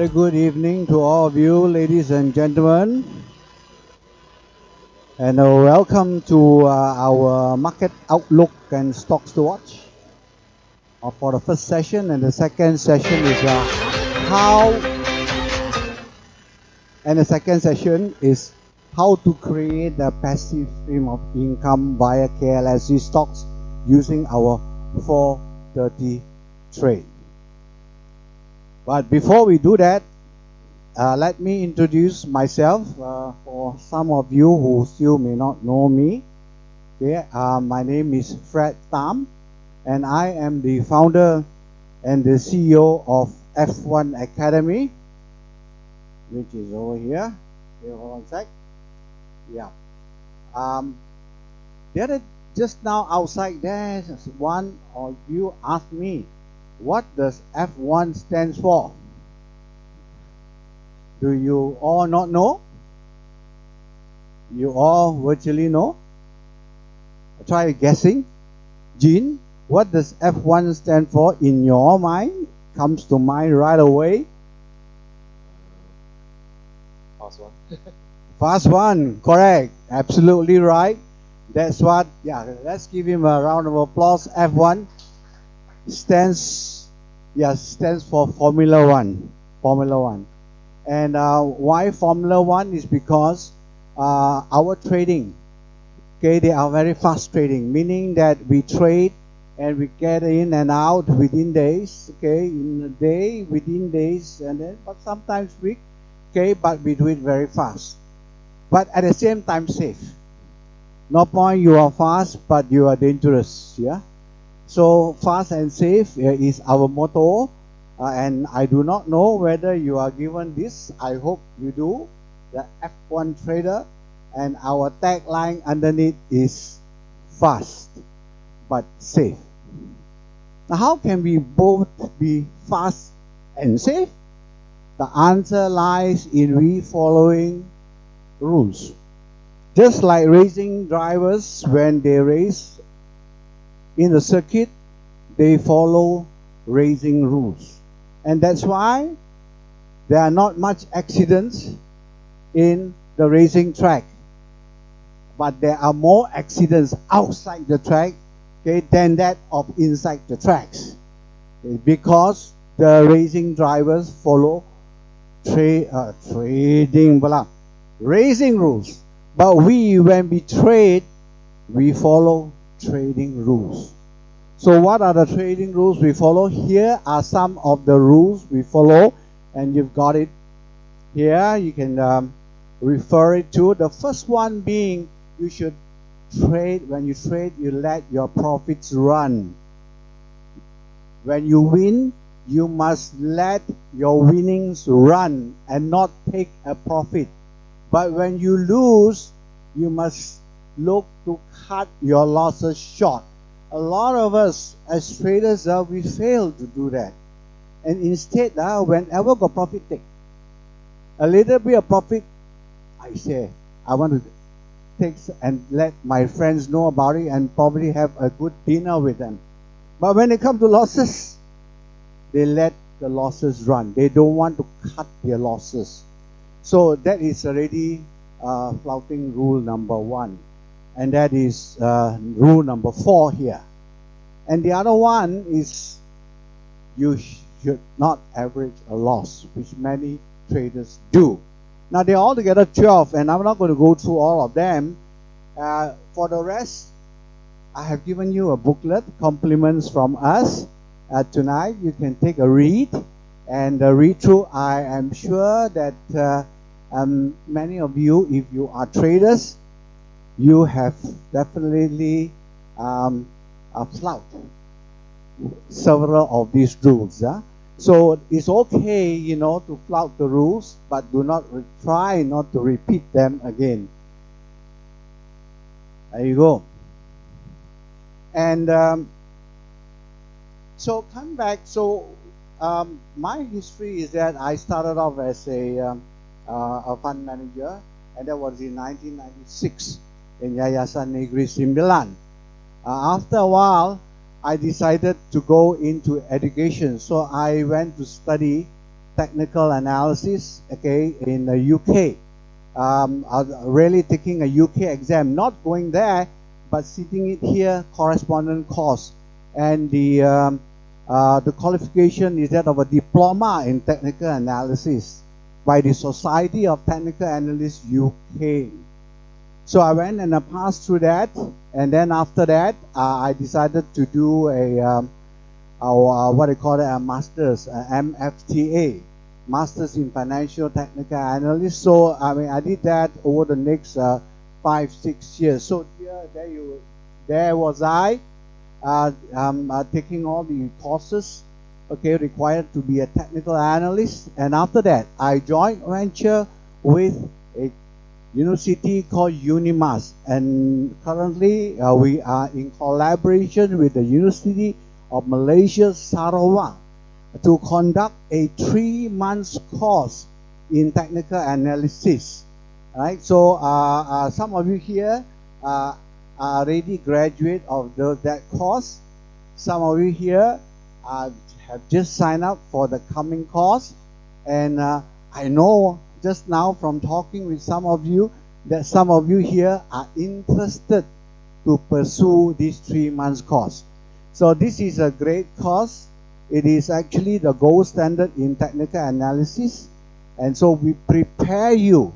very good evening to all of you, ladies and gentlemen, and welcome to our market outlook and stocks to watch for the first session. And the second session is how to create a passive stream of income via KLSE stocks using our 430 trade. But before we do that, let me introduce myself for some of you who still may not know me. Okay, my name is Fred Tam, and I am the founder and the CEO of F1 Academy, which is over here. Okay, hold on a sec. Yeah. Just now outside there, one of you asked me, what does F1 stands for? Do you all not know? You all virtually know? Try guessing. Jean, what does F1 stand for in your mind? Comes to mind right away. Fast one. Fast one, correct. Absolutely right. That's what, yeah, let's give him a round of applause. F1 stands for Formula One. Formula One. And why Formula One is because our trading, okay, they are very fast trading, meaning that we trade and we get in and out within days, okay, in a day, within days, and then, but sometimes week, okay, but we do it very fast. But at the same time, safe. No point you are fast, but you are dangerous, yeah? So fast and safe is our motto, and I do not know whether you are given this. I hope you do. The F1 trader, and our tagline underneath is fast but safe. Now, how can we both be fast and safe? The answer lies in we following rules. Just like racing drivers, when they race in the circuit, they follow racing rules. And that's why there are not much accidents in the racing track. But there are more accidents outside the track, okay, than that of inside the tracks. Okay, because the racing drivers follow racing rules. But when we trade, we follow trading rules. So what are the trading rules we follow? Here are some of the rules we follow, and you've got it here. You can refer it to. The first one being, you should trade. When you trade, you let your profits run. When you win, you must let your winnings run and not take a profit. But when you lose, you must look to cut your losses short. A lot of us as traders, we fail to do that. And instead, whenever got profit, take a little bit of profit. I say, I want to take and let my friends know about it and probably have a good dinner with them. But when it comes to losses, they let the losses run. They don't want to cut their losses. So that is already flouting rule number 1. And that is rule number 4 here. And the other one is you should not average a loss, which many traders do. Now they're altogether 12, and I'm not going to go through all of them. For the rest, I have given you a booklet, compliments from us. Tonight you can take a read and read through. I am sure that many of you, if you are traders, you have definitely flouted several of these rules. So it's okay, to flout the rules, but do not try not to repeat them again. There you go. And so come back. So my history is that I started off as a fund manager, and that was in 1996 in Yayasan Negeri Sembilan. After a while, I decided to go into education. So I went to study technical analysis, okay, in the UK. Really taking a UK exam, not going there, but sitting it here, correspondence course. And the qualification is that of a diploma in technical analysis by the Society of Technical Analysts UK. So I went and I passed through that, and then after that, I decided to do what they call it, a master's, MFTA, Masters in Financial Technical Analysis. So I did that over the next 5-6 years. So there was I, taking all the courses, okay, required to be a technical analyst. And after that, I joined venture with a university called UNIMAS, and currently we are in collaboration with the University of Malaysia, Sarawak, to conduct a 3-month course in technical analysis. Right? So some of you here are already graduate of that course. Some of you here have just signed up for the coming course, and I know just now from talking with some of you that some of you here are interested to pursue this 3-month course. So this is a great course. It is actually the gold standard in technical analysis, and so we prepare you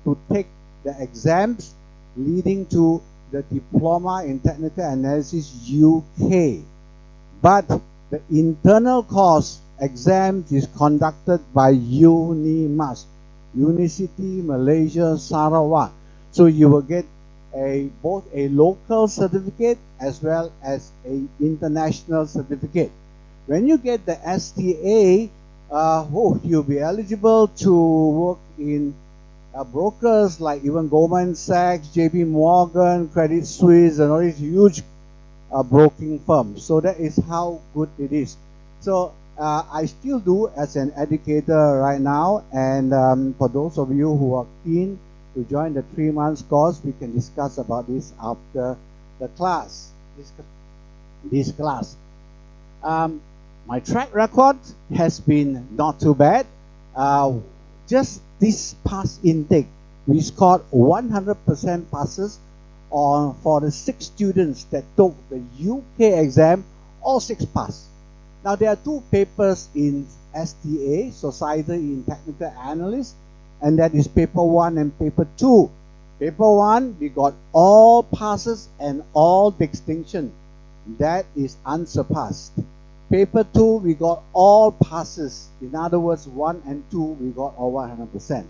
to take the exams leading to the Diploma in Technical Analysis UK. But the internal course exams is conducted by UNIMAS, University Malaysia Sarawak. So you will get both a local certificate as well as an international certificate. When you get the STA, you'll be eligible to work in brokers like even Goldman Sachs, JP Morgan, Credit Suisse, and all these huge broking firms. So that is how good it is. So I still do as an educator right now, and for those of you who are keen to join the 3-month course, we can discuss about this after the class. This class. My track record has been not too bad. Just this past intake, we scored 100% passes for the 6 students that took the UK exam, all 6 passed. Now there are 2 papers in STA, Society in Technical Analysts, and that is paper 1 and paper 2. Paper 1, we got all passes and all distinction. That is unsurpassed. Paper 2, we got all passes. In other words, 1 and 2, we got all 100%.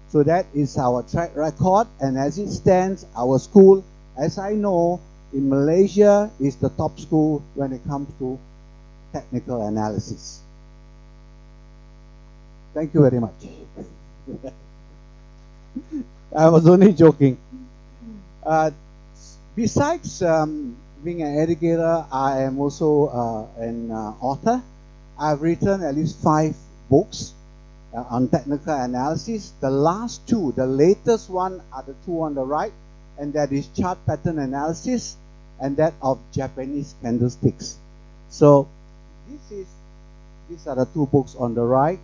So that is our track record, and as it stands, our school, as I know, in Malaysia is the top school when it comes to technical analysis. Thank you very much. I was only joking. Besides being an educator, I am also an author. I've written at least 5 books on technical analysis. The last 2, the latest one are the 2 on the right, and that is chart pattern analysis and that of Japanese candlesticks. So these are the 2 books on the right.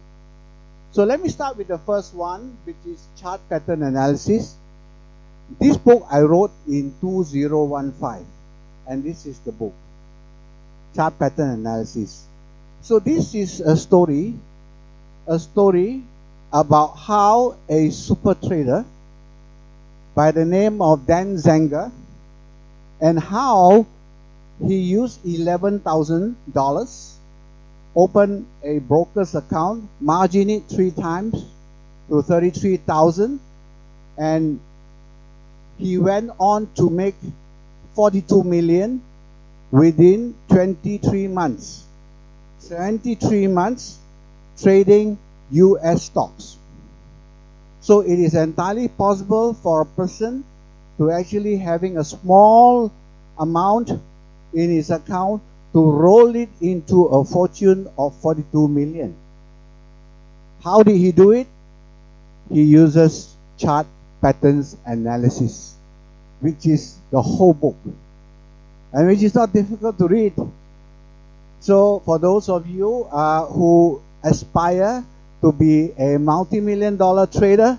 So let me start with the first one, which is chart pattern analysis. This book I wrote in 2015, and this is the book, chart pattern analysis. So this is a story about how a super trader by the name of Dan Zenger, and how he used $11,000, opened a broker's account, margin it 3 times to 33,000, and he went on to make 42 million within 23 months. 23 months trading US stocks. So it is entirely possible for a person to actually having a small amount in his account to roll it into a fortune of 42 million. How did he do it? He uses chart patterns analysis, which is the whole book, and which is not difficult to read. So for those of you who aspire to be a multi-million-dollar trader,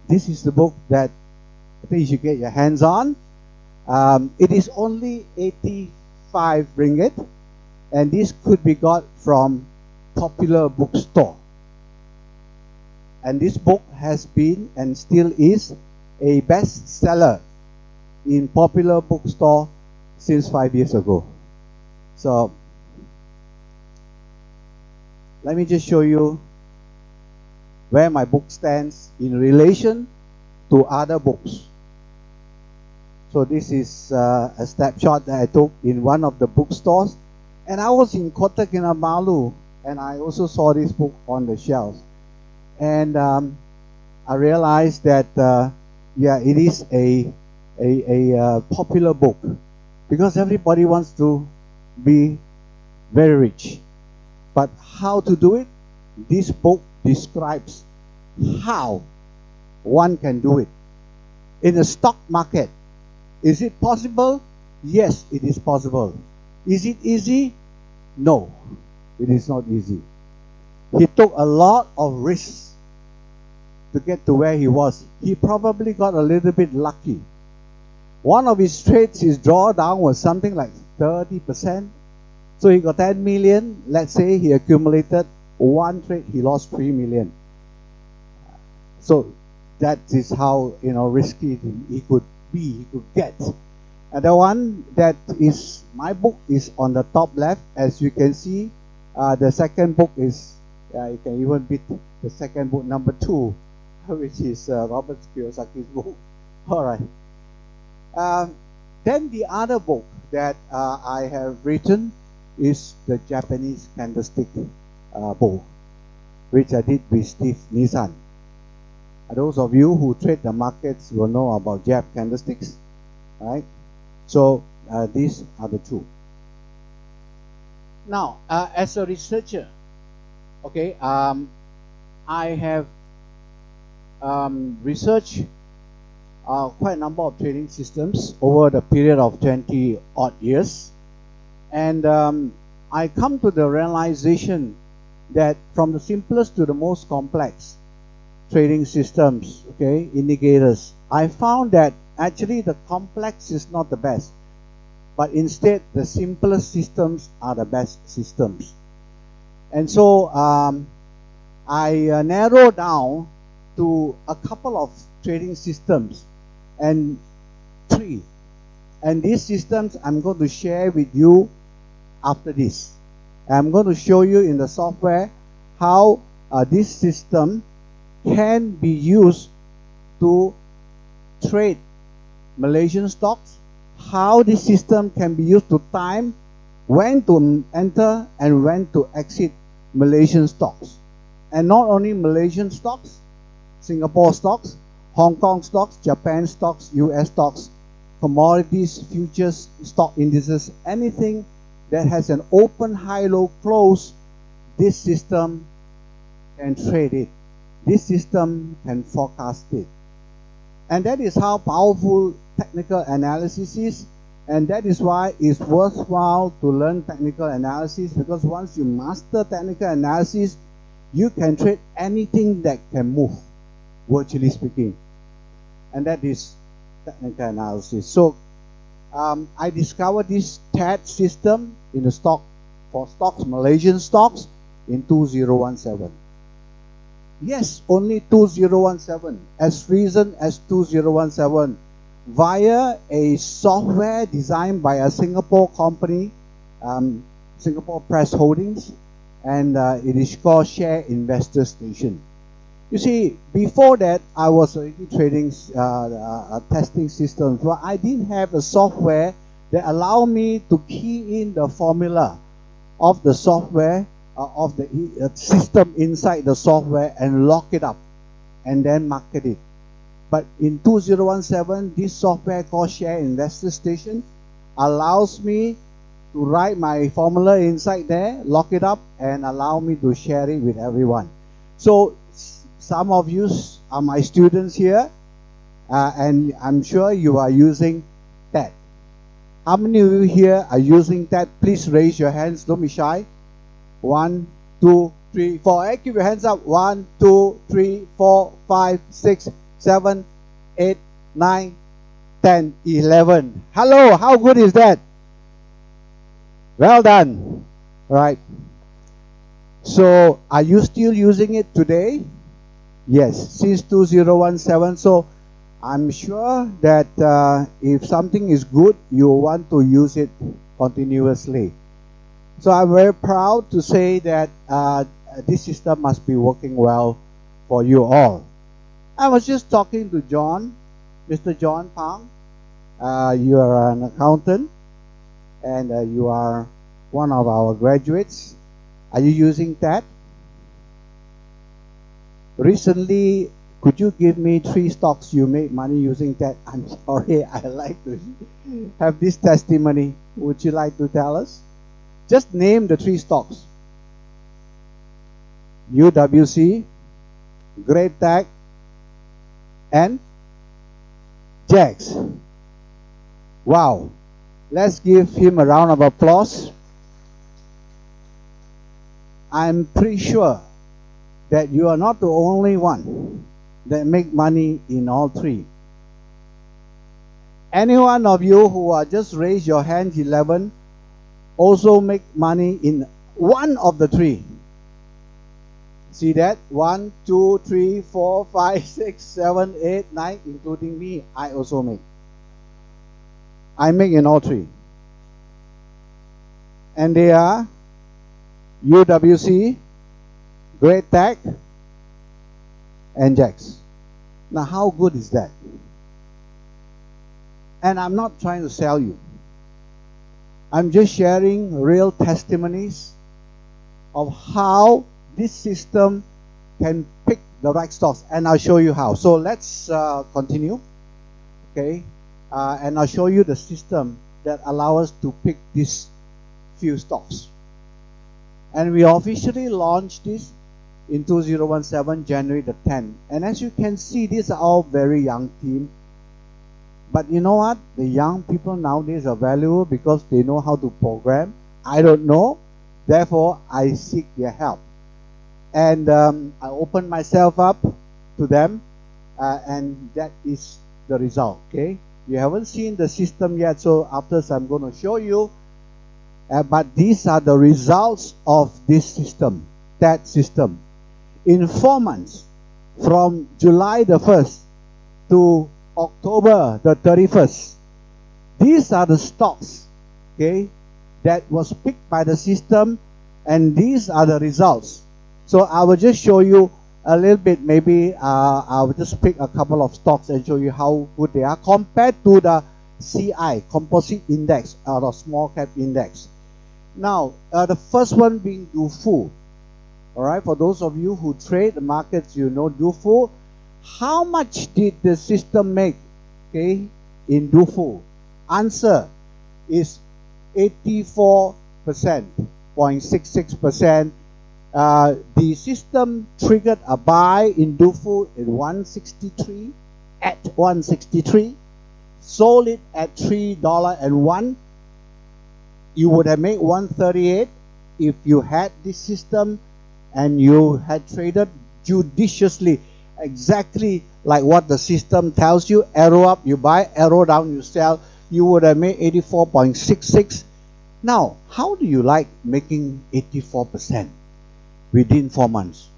this is the book that I think you should get your hands on. It is only 85 ringgit, and this could be got from popular bookstore. And this book has been and still is a bestseller in popular bookstore since 5 years ago. So let me just show you where my book stands in relation to other books. So this is a snapshot that I took in one of the bookstores, and I was in Kota Kinabalu, and I also saw this book on the shelves, and I realized that yeah, it is a popular book because everybody wants to be very rich. But how to do it? This book describes how one can do it. In the stock market, is it possible? Yes, it is possible. Is it easy? No, it is not easy. He took a lot of risks to get to where he was. He probably got a little bit lucky. One of his trades, his drawdown was something like 30%. So he got 10 million. Let's say he accumulated one trade, he lost 3 million. So that is how, you know, risky he could be, he could get. And the one that is, my book is on the top left. As you can see, the second book is, you can even beat the second book, number 2, which is Robert Kiyosaki's book. All right. Then the other book that I have written is the Japanese candlestick book, which I did with Steve Nissan. Those of you who trade the markets will know about Jap candlesticks, right? So these are the two. Now, as a researcher, okay, I have researched quite a number of trading systems over the period of 20 odd years, and I come to the realization that from the simplest to the most complex trading systems, okay, indicators, I found that actually the complex is not the best, but instead the simplest systems are the best systems. And so I narrowed down to a couple of trading systems, and 3. And these systems I'm going to share with you after this. I'm going to show you in the software how this system can be used to trade Malaysian stocks, how this system can be used to time when to enter and when to exit Malaysian stocks. And not only Malaysian stocks, Singapore stocks, Hong Kong stocks, Japan stocks, US stocks, commodities, futures, stock indices, anything that has an open, high, low, close, this system can trade it. This system can forecast it. And that is how powerful technical analysis is, and that is why it's worthwhile to learn technical analysis, because once you master technical analysis, you can trade anything that can move, virtually speaking. And that is technical analysis. So I discovered this TAD system in the stock for stocks, Malaysian stocks, in 2017. Yes, only 2017, as recent as 2017, via a software designed by a Singapore company, Singapore Press Holdings, and it is called Share Investor Station. You see, before that, I was already trading testing systems, but I didn't have a software that allowed me to key in the formula of the software, of the system inside the software, and lock it up and then market it. But in 2017, this software called Share Investor Station allows me to write my formula inside there, lock it up, and allow me to share it with everyone. So some of you are my students here, and I'm sure you are using that. How many of you here are using that? Please raise your hands, don't be shy. 1, 2, 3, 4. Hey, keep your hands up. 1, 2, 3, 4, 5, 6, 7, 8, 9, 10, 11. Hello, how good is that? Well done. Right. So, are you still using it today? Yes, since 2017. So, I'm sure that if something is good, you want to use it continuously. So, I'm very proud to say that this system must be working well for you all. I was just talking to John, Mr. John Pang. You are an accountant and you are one of our graduates. Are you using that? Recently, could you give me 3 stocks you made money using that? I'm sorry, I like to have this testimony. Would you like to tell us? Just name the 3 stocks. UWC, Great Tech, and Jax. Wow. Let's give him a round of applause. I'm pretty sure that you are not the only one that make money in all 3. Any one of you who are just raise your hand 11 also make money in one of the 3. See that? 1, 2, 3, 4, 5, 6, 7, 8, 9, including me. I also make. I make in all 3. And they are UWC, Great Tech, and Jax. Now, how good is that? And I'm not trying to sell you. I'm just sharing real testimonies of how this system can pick the right stocks. And I'll show you how. So let's continue. Okay. And I'll show you the system that allows us to pick these few stocks. And we officially launched this in 2017, January the 10th. And as you can see, these are all very young team. But you know what? The young people nowadays are valuable because they know how to program. I don't know. Therefore, I seek their help. And I open myself up to them. And that is the result. Okay? You haven't seen the system yet, so after I'm going to show you. But these are the results of this system, that system. In 4 months, from July the 1st to October the 31st, these are the stocks, okay, that was picked by the system, and these are the results. So I will just show you a little bit. Maybe I will just pick a couple of stocks and show you how good they are compared to the CI, Composite Index, or the Small Cap Index. Now, the first one being DuFu. All right, for those of you who trade the markets, you know DuFu. How much did the system make, okay, in DuFu? Answer is 84.66%. The system triggered a buy in DuFu at 163, sold it at $3.01. You would have made 138 if you had this system and you had traded judiciously, exactly like what the system tells you. Arrow up, you buy, arrow down, you sell. You would have made 84.66. Now, how do you like making 84% within 4 months?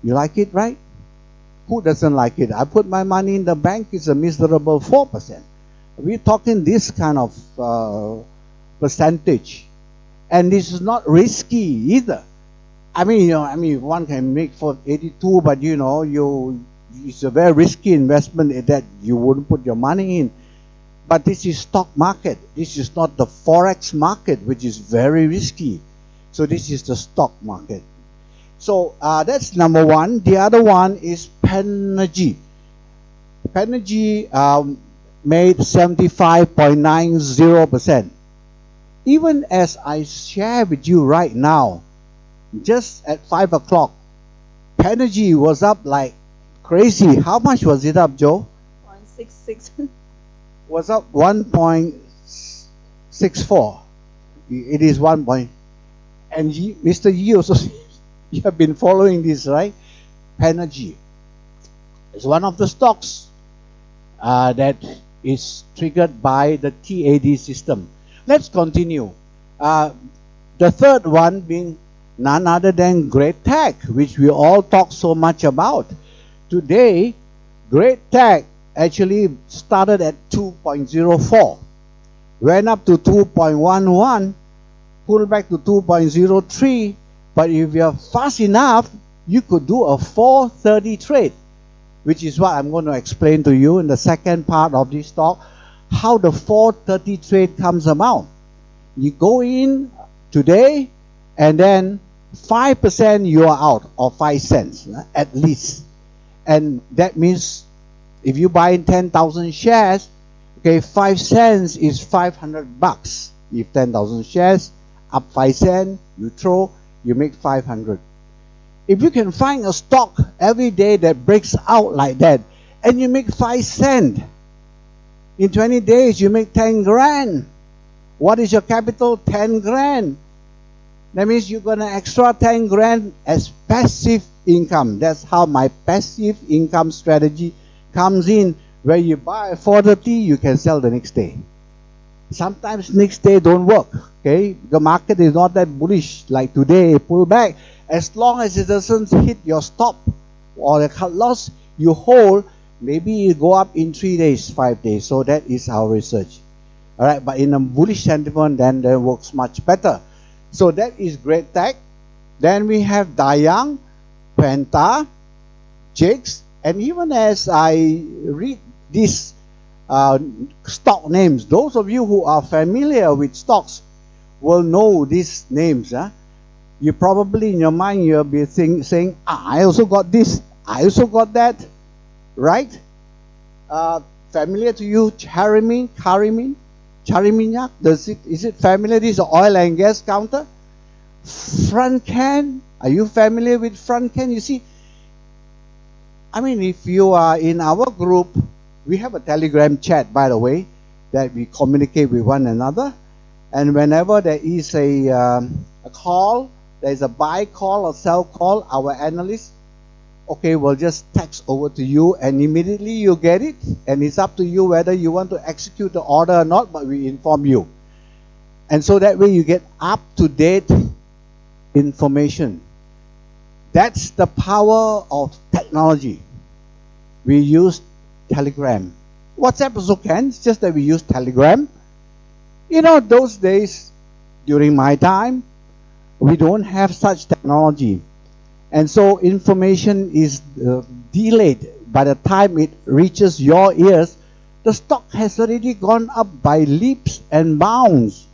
You like it, right? Who doesn't like it? I put my money in the bank, it's a miserable 4%. We're talking this kind of percentage, and this is not risky either. I mean, one can make for 82, but it's a very risky investment that you wouldn't put your money in. But this is stock market. This is not the forex market, which is very risky. So this is the stock market. So that's number one. The other one is Penergy. Penergy made 75.90%. Even as I share with you right now, just at 5 o'clock, Penergy was up like crazy. How much was it up, Joe? 0.66. Was up 1.64. It is 1 point. And Mr. Yi also, You have been following this, right? Penergy. It's one of the stocks that is triggered by the TAD system. Let's continue. The third one being none other than Great Tech, which we all talk so much about. Today, Great Tech actually started at 2.04, went up to 2.11, pulled back to 2.03, but if you're fast enough, you could do a 430 trade, which is what I'm going to explain to you in the second part of this talk, how the 430 trade comes about. You go in today, and then 5% you are out, or 5 cents at least. And that means if you buy 10,000 shares, okay, 5 cents is 500 bucks. If 10,000 shares, up 5 cents, you throw, you make 500. If you can find a stock every day that breaks out like that, and you make 5 cents, in 20 days you make 10 grand. What is your capital? 10 grand. That means you're going to extra 10 grand as passive income. That's how my passive income strategy comes in, where you buy at 430, you can sell the next day. Sometimes next day don't work. Okay, the market is not that bullish like today. Pull back. As long as it doesn't hit your stop or the cut loss, you hold. Maybe you go up in 3 days, 5 days. So that is our research. All right, but in a bullish sentiment, then that works much better. So that is Great Tech. Then we have Dayang, Penta, Jakes, and even as I read these stock names, those of you who are familiar with stocks will know these names. You probably in your mind you'll be saying, I also got this, I also got that, right? Familiar to you, Chariminyak? Is it familiar? This is an oil and gas counter. Frontcan, are you familiar with Frontcan? You see, I mean, if you are in our group, we have a Telegram chat, by the way, that we communicate with one another. And whenever there is a call, there is a buy call or sell call, our analyst, okay, will just text over to you, and immediately you get it, and it's up to you whether you want to execute the order or not, but we inform you. And so that way you get up-to-date information. That's the power of technology. We use Telegram. WhatsApp also can, it's just that we use Telegram. You know, those days, during my time, we don't have such technology. And so information is delayed. By the time it reaches your ears, the stock has already gone up by leaps and bounds.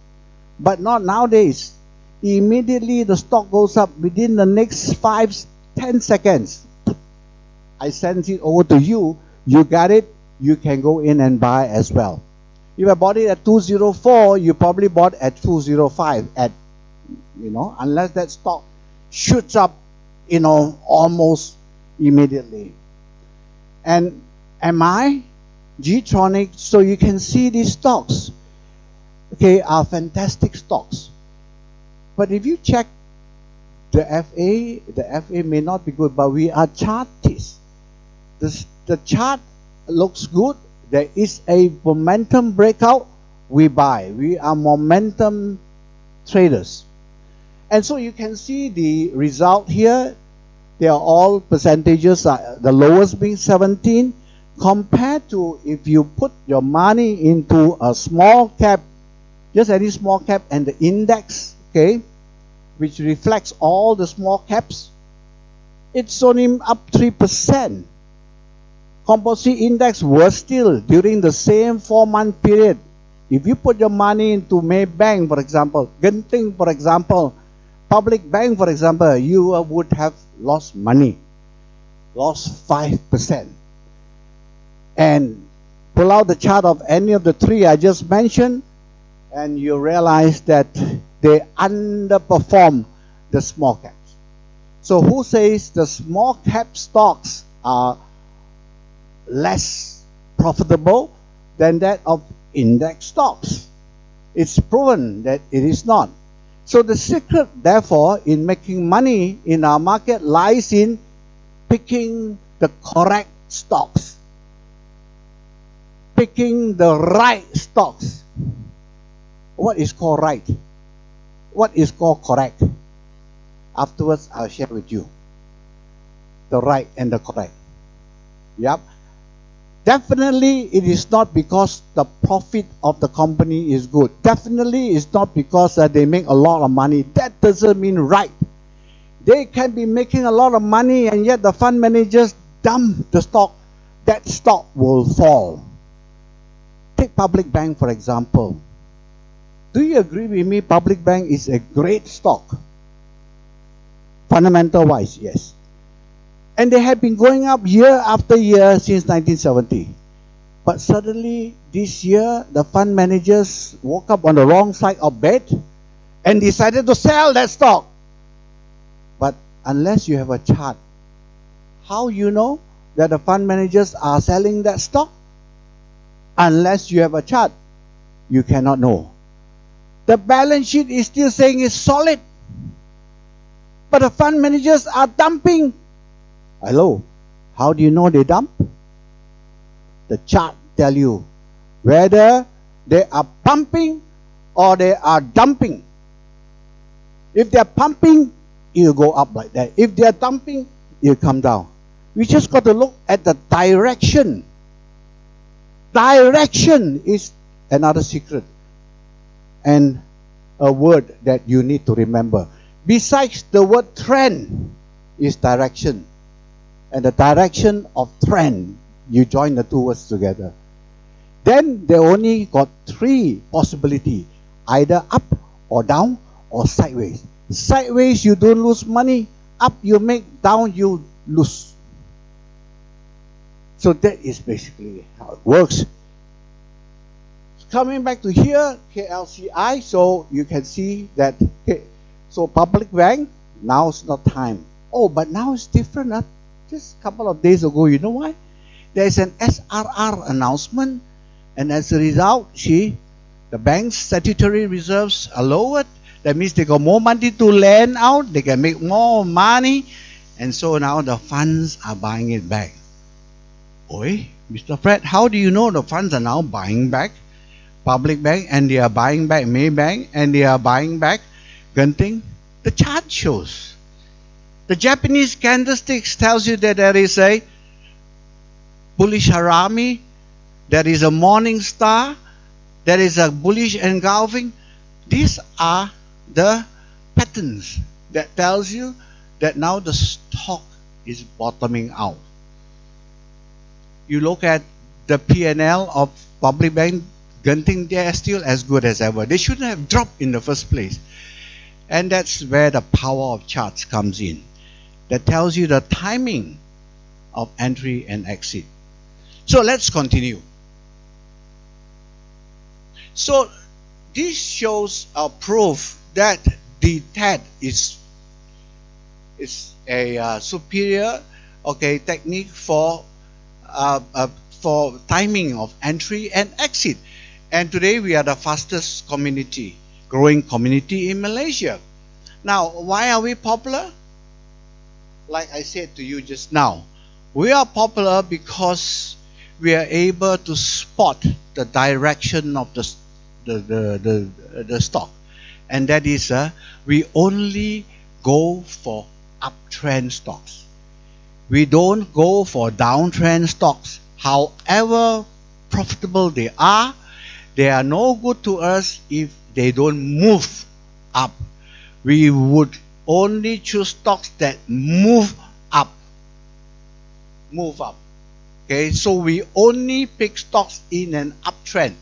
But not nowadays. Immediately the stock goes up within the next 5-10 seconds. I send it over to you. You got it. You can go in and buy as well. If I bought it at 204, you probably bought at 205 unless that stock shoots up, almost immediately. And MI, G-Tronic, so you can see these stocks, okay, are fantastic stocks. But if you check the FA may not be good, but we are chartists. The chart looks good. There is a momentum breakout, we buy. We are momentum traders. And so you can see the result here. They are all percentages, the lowest being 17, compared to if you put your money into a small cap, just any small cap, and the index, okay, which reflects all the small caps, it's only up 3%. Composite index was still during the same 4-month period. If you put your money into Maybank, for example, Genting, for example, Public Bank, for example, you would have lost money, lost 5%. And pull out the chart of any of the three I just mentioned, and you realize that they underperform the small caps. So who says the small cap stocks are less profitable than that of index stocks? It's proven that it is not. So the secret, therefore, in making money in our market lies in picking the correct stocks, picking the right stocks. What is called right? What is called correct? Afterwards, I'll share with you the right and the correct. Yep. Definitely, it is not because the profit of the company is good. Definitely, it's not because they make a lot of money. That doesn't mean right. They can be making a lot of money and yet the fund managers dump the stock. That stock will fall. Take public bank for example. Do you agree with me? Public bank is a great stock. Fundamental wise, yes. And they have been going up year after year since 1970. But suddenly this year, the fund managers woke up on the wrong side of bed and decided to sell that stock. But unless you have a chart, how you know that the fund managers are selling that stock? Unless you have a chart, you cannot know. The balance sheet is still saying it's solid, but the fund managers are dumping. Hello, how do you know they dump? The chart tell you whether they are pumping or they are dumping. If they are pumping, it will go up like that. If they are dumping, it will come down. We just got to look at the direction. Direction is another secret and a word that you need to remember. Besides the word trend is direction. And the direction of trend, you join the two words together. Then they only got three possibilities. Either up or down or sideways. Sideways you don't lose money. Up you make, down you lose. So that is basically how it works. Coming back to here, KLCI, so you can see that, so public bank, now it's not time. Oh, but now it's different. Just a couple of days ago, you know why? There's an SRR announcement, and as a result, the bank's statutory reserves are lowered. That means they got more money to lend out, they can make more money, and so now the funds are buying it back. Oi, Mr. Fred, how do you know the funds are now buying back public bank and they are buying back Maybank and they are buying back Genting? The chart shows. The Japanese candlesticks tells you that there is a bullish harami, there is a morning star, there is a bullish engulfing. These are the patterns that tells you that now the stock is bottoming out. You look at the P&L of public bank, Genting, they are still as good as ever. They shouldn't have dropped in the first place. And that's where the power of charts comes in. That tells you the timing of entry and exit. So let's continue. So this shows a proof that the TED is a superior technique for timing of entry and exit. And today we are the fastest growing community in Malaysia. Now, why are we popular? Like I said to you just now, we are popular because we are able to spot the direction of the stock, and that is we only go for uptrend stocks. We don't go for downtrend stocks. However profitable they are no good to us if they don't move up. We would only choose stocks that move up. Okay, so we only pick stocks in an uptrend.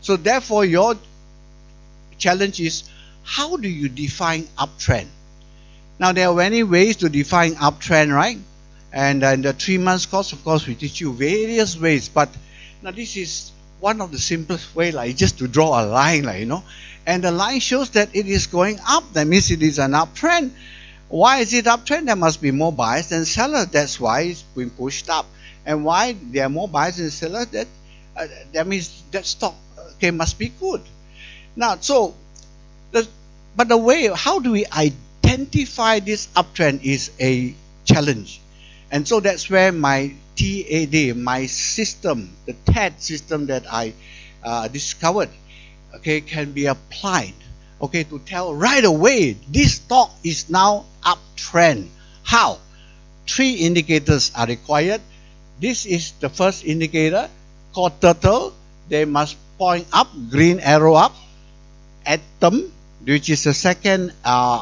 So therefore your challenge is, how do you define uptrend? Now there are many ways to define uptrend, right? And in the 3 months course, of course, we teach you various ways. But now this is one of the simplest way, like just to draw a line, and the line shows that it is going up. That means it is an uptrend. Why is it uptrend? There must be more buyers than sellers. That's why it's been pushed up. And why there are more buyers than sellers? That means that stock must be good. Now, so But the way, how do we identify this uptrend is a challenge. And so that's where my TAD, my system, the TAD system that I discovered, okay, can be applied, okay, to tell right away this stock is now uptrend. How? 3 indicators are required. This is the first indicator called turtle. They must point up, green arrow up. Atom, which is the second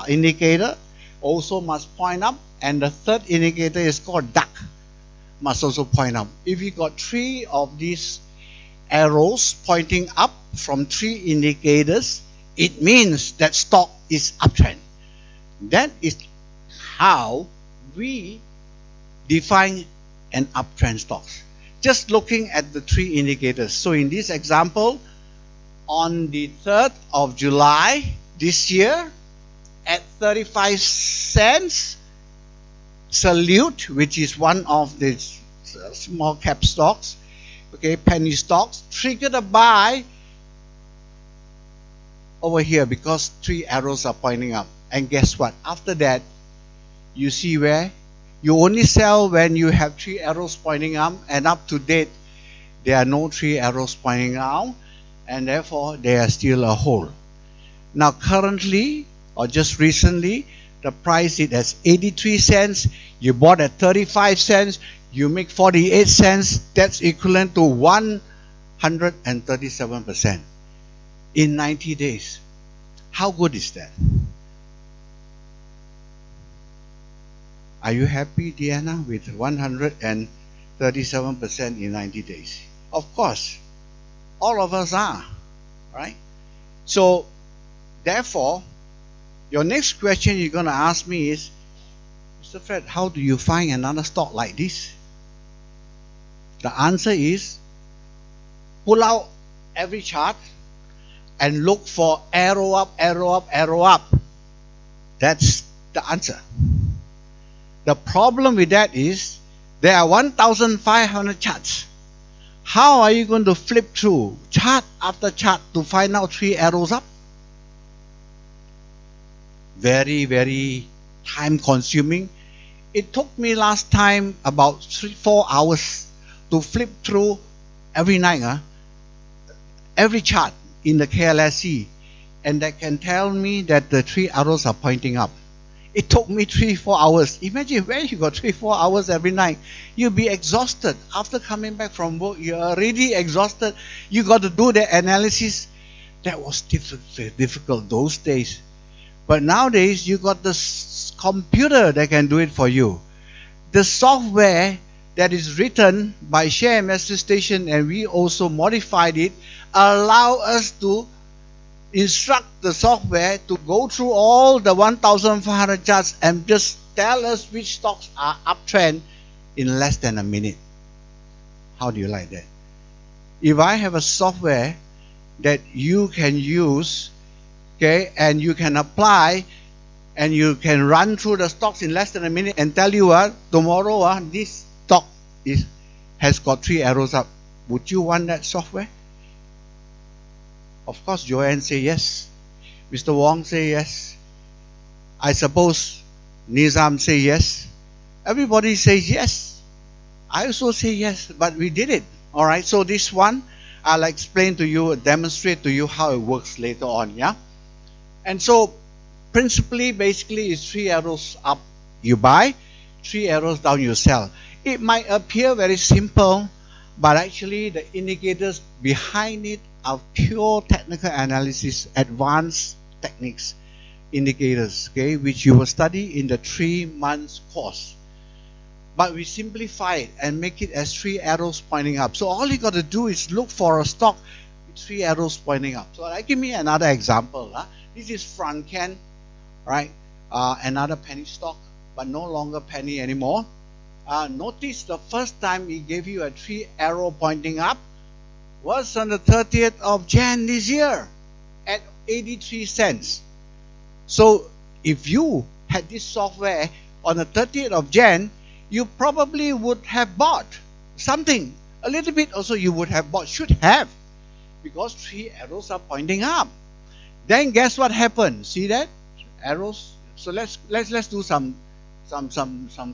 indicator, also must point up. And the third indicator is called duck, must also point up. If you got 3 of these arrows pointing up from 3 indicators, it means that stock is uptrend. That is how we define an uptrend stocks. Just looking at the 3 indicators. So in this example, on the 3rd of July this year, at 35 cents, Salute, which is one of the small cap stocks, okay, penny stocks, triggered a buy over here because 3 arrows are pointing up. And guess what? After that, you see where you only sell when you have 3 arrows pointing up, and up to date there are no 3 arrows pointing out, and therefore they are still a hold. Now currently, or just recently, the price is at 83 cents. You bought at 35 cents. You make 48 cents. That's equivalent to 137% in 90 days. How good is that? Are you happy, Diana, with 137% in 90 days? Of course, all of us are, right? So, therefore, your next question you're going to ask me is, Mr. Fred, how do you find another stock like this? The answer is, pull out every chart and look for arrow up, arrow up, arrow up. That's the answer. The problem with that is, there are 1,500 charts. How are you going to flip through chart after chart to find out 3 arrows up? Very, very time consuming. It took me last time about 3-4 hours to flip through every night, every chart in the KLSE, and that can tell me that the 3 arrows are pointing up. It took me 3-4 hours. Imagine where you got 3-4 hours every night. You'll be exhausted. After coming back from work, you're already exhausted. You got to do the analysis. That was difficult those days. But nowadays, you got the computer that can do it for you. The software that is written by Share Master Station, and we also modified it, allow us to instruct the software to go through all the 1,500 charts and just tell us which stocks are uptrend in less than a minute. How do you like that? If I have a software that you can use, okay, and you can apply, and you can run through the stocks in less than a minute and tell you tomorrow this stock has got 3 arrows up. Would you want that software? Of course, Joanne say yes. Mr. Wong say yes. I suppose Nizam say yes. Everybody says yes. I also say yes, but we did it. Alright, so this one, I'll explain to you, demonstrate to you how it works later on, yeah? And so, principally, basically, it's 3 arrows up you buy, 3 arrows down you sell. It might appear very simple, but actually the indicators behind it are pure technical analysis, advanced techniques, indicators, okay, which you will study in the 3 months course. But we simplify it and make it as 3 arrows pointing up. So all you got to do is look for a stock with 3 arrows pointing up. So give me another example. This is Franken, right? Another penny stock, but no longer penny anymore. Notice the first time he gave you a 3 arrow pointing up was on the 30th of Jan this year at 83 cents. So if you had this software on the 30th of Jan, you probably would have bought something. A little bit also you would have bought, should have, because 3 arrows are pointing up. Then guess what happened? See that? Arrows. So let's do some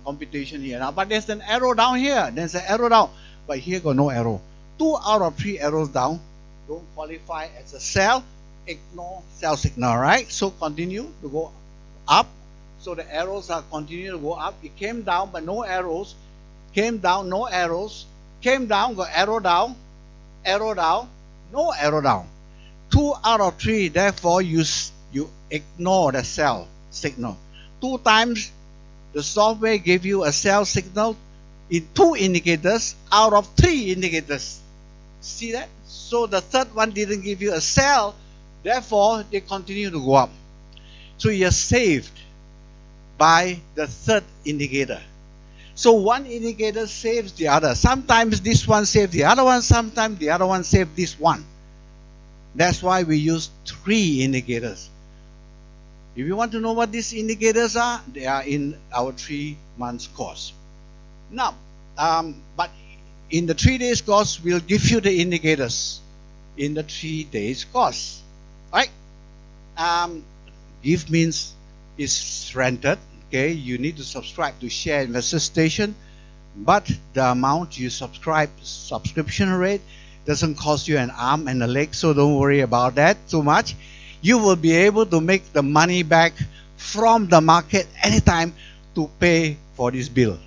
computation here now. But there's an arrow down here. There's an arrow down. But here got no arrow. 2 out of 3 arrows down don't qualify as a sell. Ignore sell signal, right? So continue to go up. So the arrows are continue to go up. It came down, but no arrows. Came down, no arrows. Came down, got arrow down. Arrow down, no arrow down. 2 out of 3. Therefore, you ignore the sell signal. 2 times the software gave you a sell signal in 2 indicators out of 3 indicators. See that? So the third one didn't give you a sell. Therefore, they continue to go up. So you're saved by the third indicator. So one indicator saves the other. Sometimes this one saves the other one. Sometimes the other one saves this one. That's why we use 3 indicators. If you want to know what these indicators are, they are in our 3 months course. Now, but in the 3 days course, we'll give you the indicators in the 3 days course. Right? Give means is rented. Okay, you need to subscribe to Share Investor Station, but the amount you subscription rate doesn't cost you an arm and a leg, so don't worry about that too much. You will be able to make the money back from the market anytime to pay for this bill,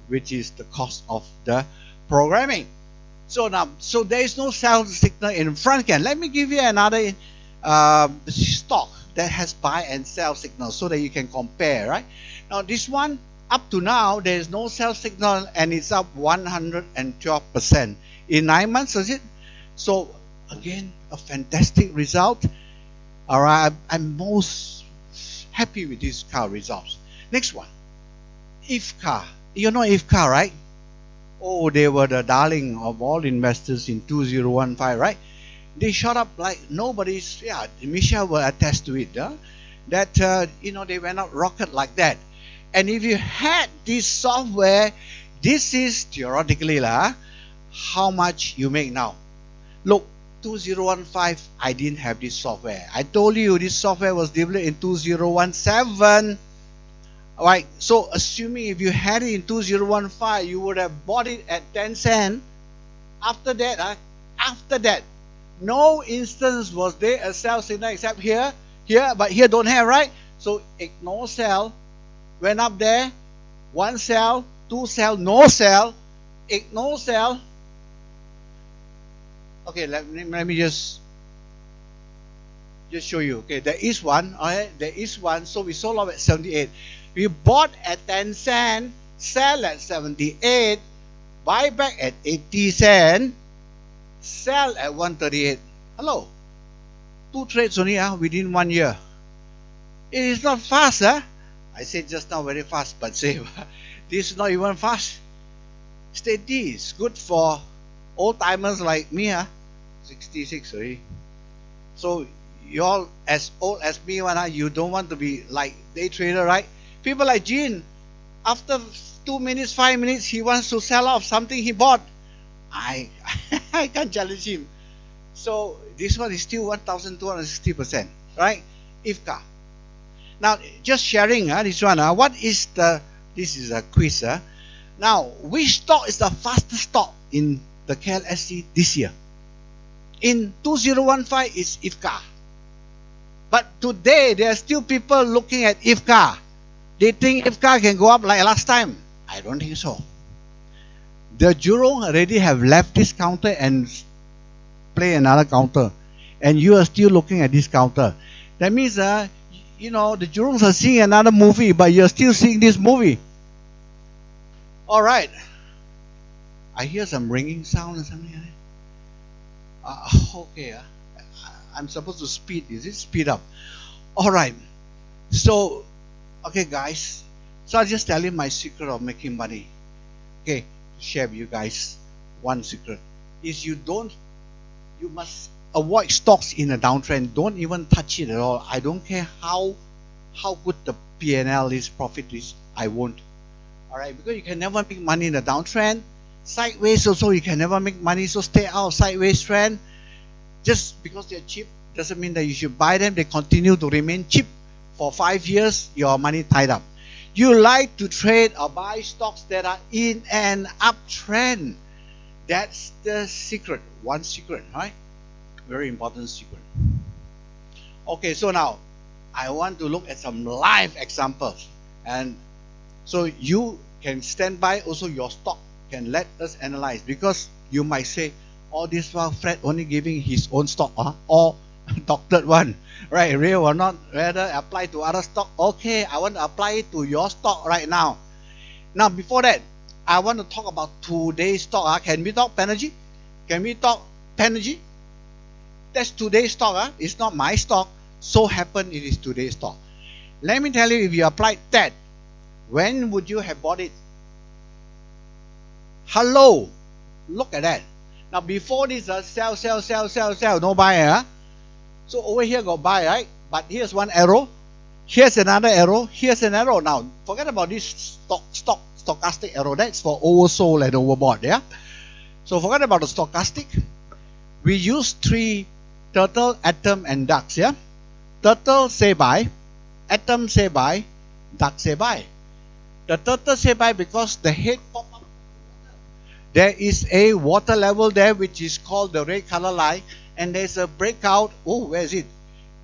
which is the cost of the programming. So now, so there is no sell signal in front end. Let me give you another stock that has buy and sell signals so that you can compare, right? Now this one, up to now, there is no sell signal and it's up 112% in 9 months, is it? So again, a fantastic result. All right, I'm most happy with these car results. Next one, IFCA. You know IFCA, right? Oh, they were the darling of all investors in 2015, right? They shot up like nobody's. Yeah, Michelle will attest to it. That you know, they went up rocket like that. And if you had this software, this is theoretically how much you make now. Look, 2015, I didn't have this software. I told you this software was developed in 2017. Alright, so assuming if you had it in 2015, you would have bought it at 10 cents. After that, no instance was there a sell signal except here, but here don't have, right? So ignore sell. Went up there, 1 sell, 2 sell, no sell, ignore sell. Okay, let me just show you. Okay, there is one. Alright, there is one. So we sold off at 78. We bought at 10 cents, sell at 78, buy back at 80 cents, sell at 138. Hello, 2 trades only within 1 year. It is not fast, I said just now very fast, but say this is not even fast. Steady is good for old timers like me, 66 already. So you all as old as me, you don't want to be like day trader, right? People like Gene, after 2 minutes, 5 minutes, he wants to sell off something he bought. I can't challenge him. So this one is still 1,260%, right? IFCA. Now, just sharing this one. What is this is a quiz. Now, which stock is the fastest stock in the KLSE this year? In 2015 is IFCA. But today, there are still people looking at IFCA. They think IFCA can go up like last time. I don't think so. The Jurong already have left this counter and play another counter. And you are still looking at this counter. That means, you know, the Jurongs are seeing another movie, but you're still seeing this movie. Alright. I hear some ringing sound or something. Okay. I'm supposed to speed. Is it speed up? Alright. So, okay guys. So I'll just tell you my secret of making money. Okay. To share with you guys one secret. Is you must avoid stocks in a downtrend. Don't even touch it at all. I don't care how good the P&L is, profit is. I won't. Alright, because you can never make money in a downtrend. Sideways also you can never make money. So stay out of sideways trend. Just because they're cheap, doesn't mean that you should buy them. They continue to remain cheap for 5 years. Your money tied up. You like to trade or buy stocks that are in an uptrend. That's the secret. One secret, right? Very important secret. Okay, so now I want to look at some live examples, and so you can stand by. Also, your stock can let us analyze, because you might say, all this while Fred only giving his own stock, or doctored one, right? Real or not, whether apply to other stock. Okay, I want to apply it to your stock right now. Now, before that, I want to talk about today's stock. Can we talk Panergy? Can we talk Panergy? That's today's stock. It's not my stock. So happen it is today's stock. Let me tell you, if you applied that, when would you have bought it? Hello, look at that. Now before this, sell, no buy. So over here got buy, right? But here's one arrow. Here's another arrow. Here's an arrow. Now forget about this stochastic arrow. That's for oversold and overbought. Yeah. So forget about the stochastic. We use 3: turtle, atom, and ducks. Yeah. Turtle say buy, atom say buy, duck say buy. The turtle say buy because the head pop up. There is a water level there, which is called the red color line, and there's a breakout. Oh, where is it?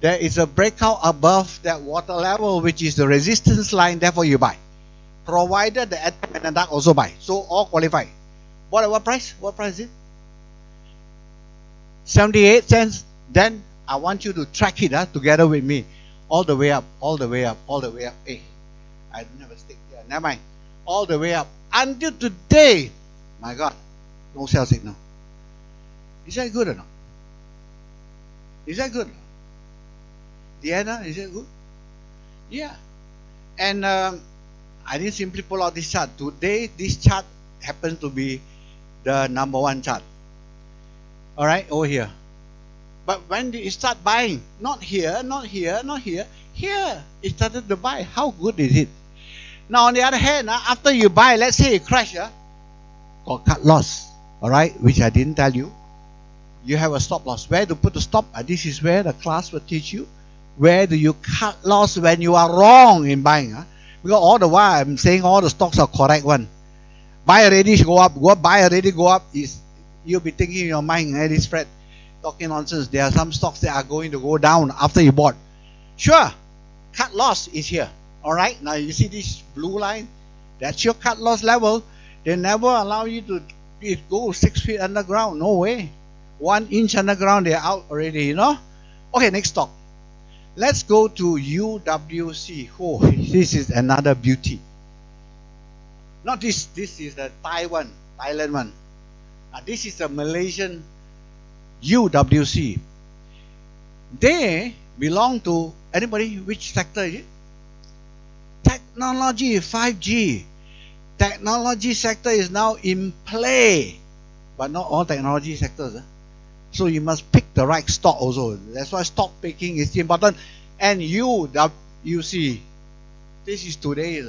There is a breakout above that water level, which is the resistance line. Therefore, you buy, provided the atom and the duck also buy. So all qualify. What price? What price is it? 78 cents. Then I want you to track it together with me, all the way up, all the way up, all the way up. Hey, I don't have a stick here. Never mind. All the way up until today. My God, no sell signal. Is that good or not? Is that good? Deanna, is that good? Yeah. And I didn't simply pull out this chart. Today, this chart happens to be the #1 chart. All right, over here. But when did it start buying? Not here, not here, not here. Here, it started to buy. How good is it? Now, on the other hand, after you buy, let's say it crash, got cut loss. All right, which I didn't tell you. You have a stop loss. Where to put the stop? This is where the class will teach you. Where do you cut loss when you are wrong in buying? Because all the while I'm saying all the stocks are correct one. Buy already go up, buy already go up. You'll be thinking in your mind, hey, this Fred talking nonsense. There are some stocks that are going to go down after you bought. Sure, cut loss is here. All right, now you see this blue line? That's your cut loss level. They never allow you to go 6 feet underground. No way. 1 inch underground, they're out already, you know. Okay, next stock. Let's go to UWC. Oh, this is another beauty. Not this. This is the Thailand one. This is a Malaysian UWC. They belong to anybody? Which sector is it? Technology, 5G. Technology sector is now in play, but not all technology sectors. So you must pick the right stock also. That's why stock picking is important. And UWC, this is today.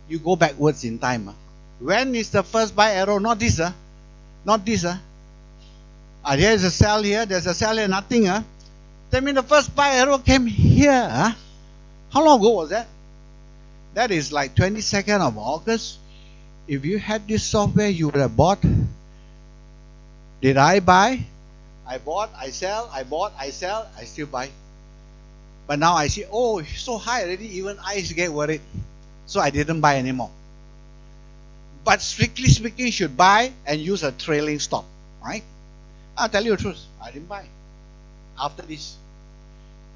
You go backwards in time. When is the first buy arrow? Not this. Not this. There's a sell here. There's a sell here. Nothing. That means the first buy arrow came here. How long ago was that? That is like 22nd of August. If you had this software, you would have bought. Did I buy? I bought, I sell, I bought, I sell, I still buy. But now I see, oh, it's so high already, even I get worried. So I didn't buy anymore. But strictly speaking, you should buy and use a trailing stop, right? I'll tell you the truth, I didn't buy after this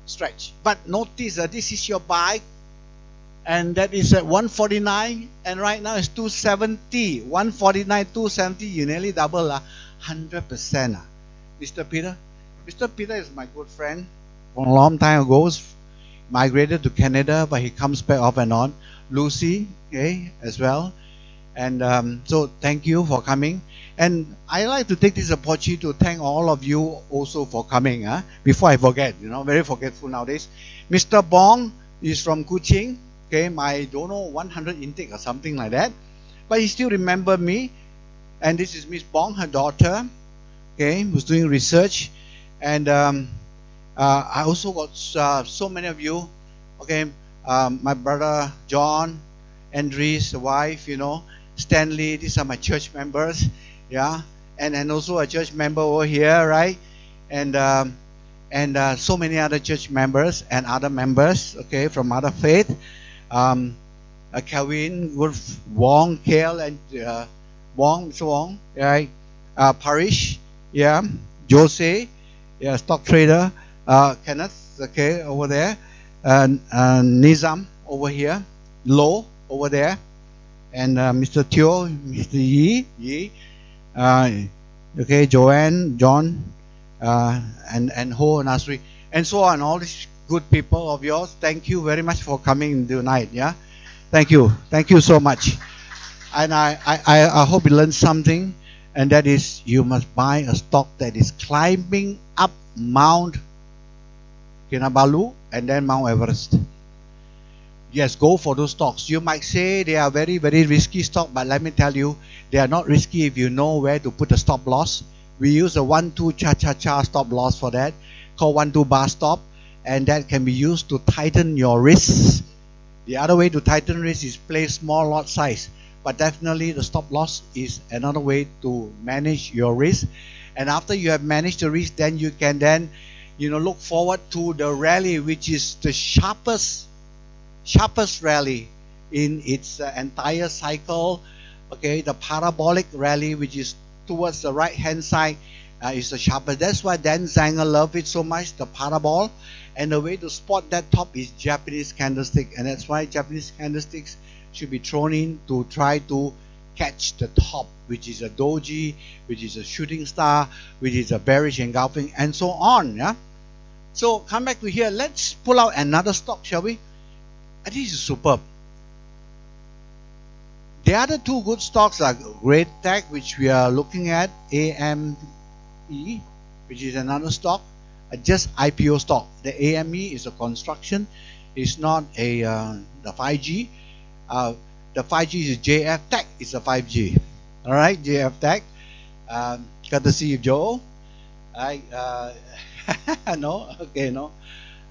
stretch. But notice that this is your buy, and that is at 149, and right now it's 270. 149, 270, you nearly double, 100%. Mr. Peter? Mr. Peter is my good friend from a long time ago. Migrated to Canada, but he comes back off and on. Lucy, okay, as well. And so thank you for coming. And I like to take this opportunity to thank all of you also for coming. Before I forget, very forgetful nowadays. Mr. Bong is from Kuching. Okay, my don't know 100 intake or something like that. But he still remember me. And this is Miss Bong, her daughter. Okay, who's doing research, and I also got so many of you. Okay, my brother John, Andres, the wife, Stanley. These are my church members. Yeah, and also a church member over here, right? And so many other church members and other members. Okay, from other faith. Um, Kevin, Wolf, Wong, Kale, and Wong, Mr. Wong, right? Parish, yeah, Jose, yeah, stock trader, Kenneth, okay, over there, and Nizam over here, Lo over there, and Mr. Teo, Mr. Yi, uh, okay, Joanne, John, and Ho and Asri, and so on. All these good people of yours, thank you very much for coming tonight. Yeah. Thank you so much. And I hope you learned something, and that is you must buy a stock that is climbing up Mount Kinabalu and then Mount Everest. Yes, go for those stocks. You might say they are very, very risky stock, but let me tell you, they are not risky if you know where to put the stop loss. We use a 1-2 cha-cha-cha stop loss for that, called 1-2 bar stop, and that can be used to tighten your wrists. The other way to tighten risk is play small lot size, but definitely the stop loss is another way to manage your risk. And after you have managed the risk, then you can look forward to the rally, which is the sharpest rally in its entire cycle. Okay, the parabolic rally, which is towards the right hand side, is the sharpest. That's why Dan Zanger loved it so much, the parabol. And the way to spot that top is Japanese candlestick, and that's why Japanese candlesticks should be thrown in to try to catch the top, which is a doji, which is a shooting star, which is a bearish engulfing, and so on. Yeah. So come back to here. Let's pull out another stock, shall we? This is superb. The other two good stocks are Great Tech, which we are looking at, AME, which is another stock. Just IPO stock. The AME is a construction. It's not a the 5G. The 5G is JF Tech. It's a 5G. All right, JF Tech. Courtesy of Joe. No, okay, no.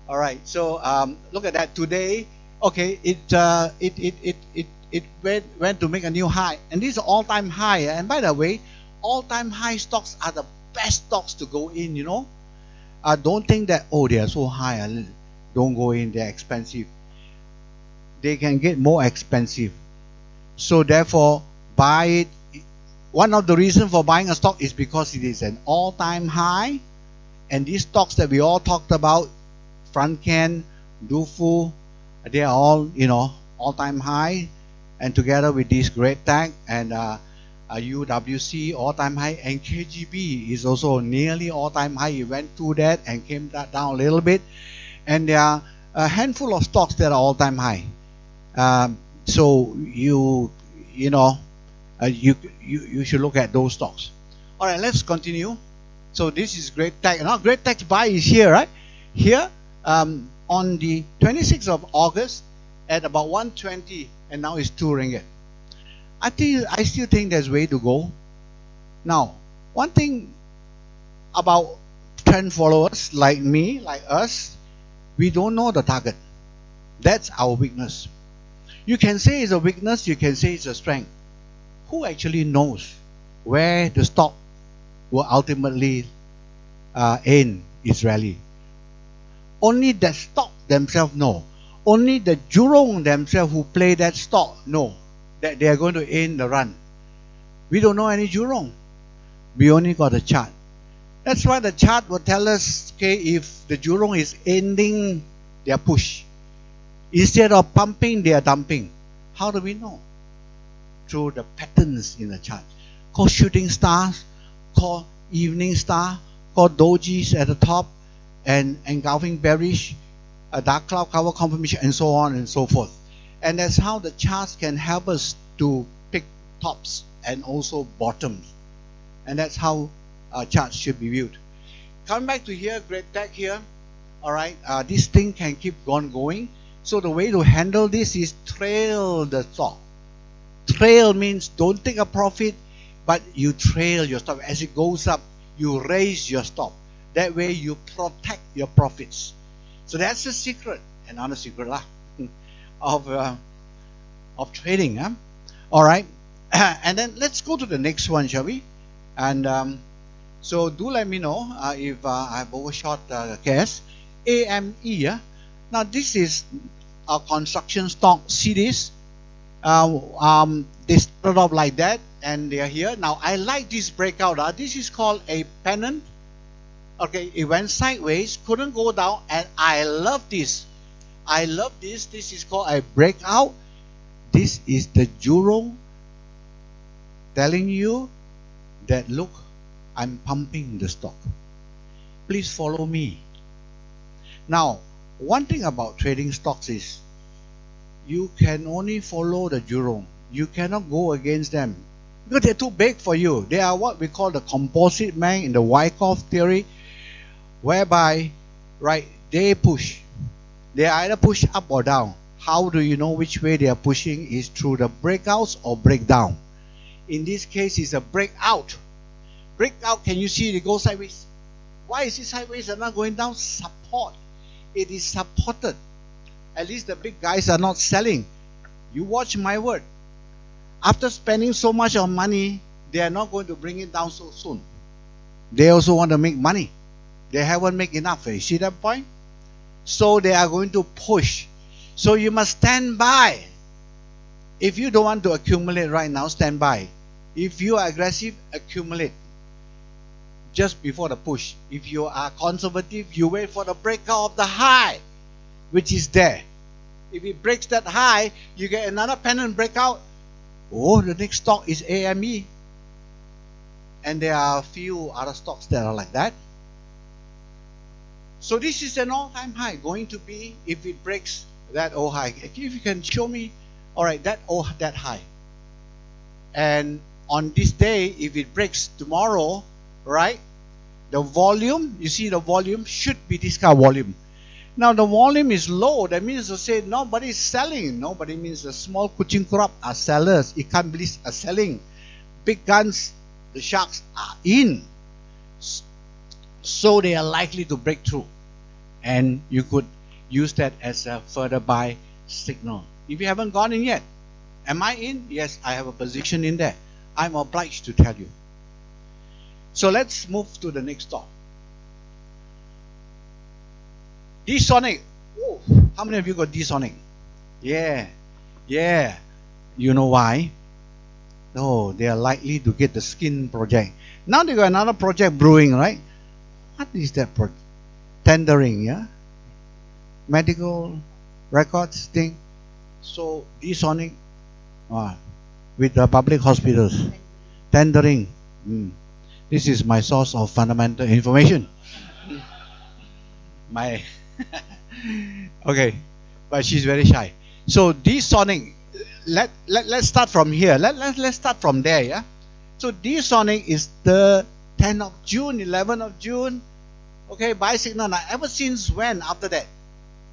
All right. So look at that today. Okay, it went to make a new high, and this is all-time high. And by the way, all-time high stocks are the best stocks to go in. Don't think that, they are so high, don't go in, they're expensive. They can get more expensive. So therefore, buy it. One of the reasons for buying a stock is because it is an all-time high. And these stocks that we all talked about, Franken, Dufu, they are all, all-time high. And together with this Great Tech and UWC all-time high, and KGB is also nearly all-time high. It went through that and came down a little bit, and there are a handful of stocks that are all-time high. So you should look at those stocks. All right, let's continue. So this is Great Tech. Now Great Tech's buy is here, right? Here on the 26th of August at about 120, and now it's 2 ringgit. I still think there's way to go. Now, one thing about trend followers like me, like us, we don't know the target. That's our weakness. You can say it's a weakness, you can say it's a strength. Who actually knows where the stock will ultimately end its rally? Only the stock themselves know. Only the jurong themselves who play that stock know that they are going to end the run. We don't know any jurong. We only got a chart. That's why the chart will tell us, okay, if the jurong is ending their push. Instead of pumping, they are dumping. How do we know? Through the patterns in the chart. Called shooting stars, called evening star, called dojis at the top, and engulfing bearish, a dark cloud cover confirmation, and so on and so forth. And that's how the charts can help us to pick tops and also bottoms. And that's how charts should be viewed. Coming back to here, Great Tech here. All right, this thing can keep on going. So the way to handle this is trail the stock. Trail means don't take a profit, but you trail your stop. As it goes up, you raise your stop. That way you protect your profits. So that's the secret, another secret lah, of trading. Huh? All right, and then let's go to the next one, shall we? And so do let me know if I've overshot the case. AME. Now this is a construction stock. See this? They started off like that, and they are here. Now I like this breakout. This is called a pennant. Okay, it went sideways, couldn't go down, and I love this. I love this. This is called a breakout. This is the Jurong telling you that, look, I'm pumping the stock. Please follow me. Now, one thing about trading stocks is you can only follow the Jurong. You cannot go against them because they're too big for you. They are what we call the composite man in the Wyckoff theory, whereby, right, they push. They either push up or down. How do you know which way they are pushing? Is through the breakouts or breakdown. In this case, it's a breakout. Breakout, can you see it goes sideways? Why is it sideways and not going down? Support. It is supported. At least the big guys are not selling. You watch my word. After spending so much of money, they are not going to bring it down so soon. They also want to make money. They haven't made enough. You see that point? So they are going to push. So you must stand by. If you don't want to accumulate right now, stand by. If you are aggressive, accumulate just before the push. If you are conservative, you wait for the breakout of the high, which is there. If it breaks that high, you get another pennant breakout. Oh, the next stock is AME. And there are a few other stocks that are like that. So this is an all-time high going to be if it breaks that old high. If you can show me, all right, that high. And on this day, if it breaks tomorrow, right, the volume, you see the volume should be this kind of volume. Now the volume is low. That means to say nobody is selling. Nobody means the small kucing crop are sellers. Ikan bilis are selling. Big guns, the sharks are in. So they are likely to break through. And you could use that as a further buy signal. If you haven't gone in yet, am I in? Yes, I have a position in there. I'm obliged to tell you. So let's move to the next stock. D-Sonic. Oh, how many of you got D-Sonic? Yeah. You know why? Oh, they are likely to get the skin project. Now they got another project brewing, right? What is that project? Tendering, yeah? Medical records thing. So D-Sonic with the public hospitals. Tendering. This is my source of fundamental information. Okay, but she's very shy. So D-Sonic, let's start from here. Let's start from there, yeah? So D-Sonic is the 10th of June, 11th of June. Okay, buy signal. Now, ever since when after that?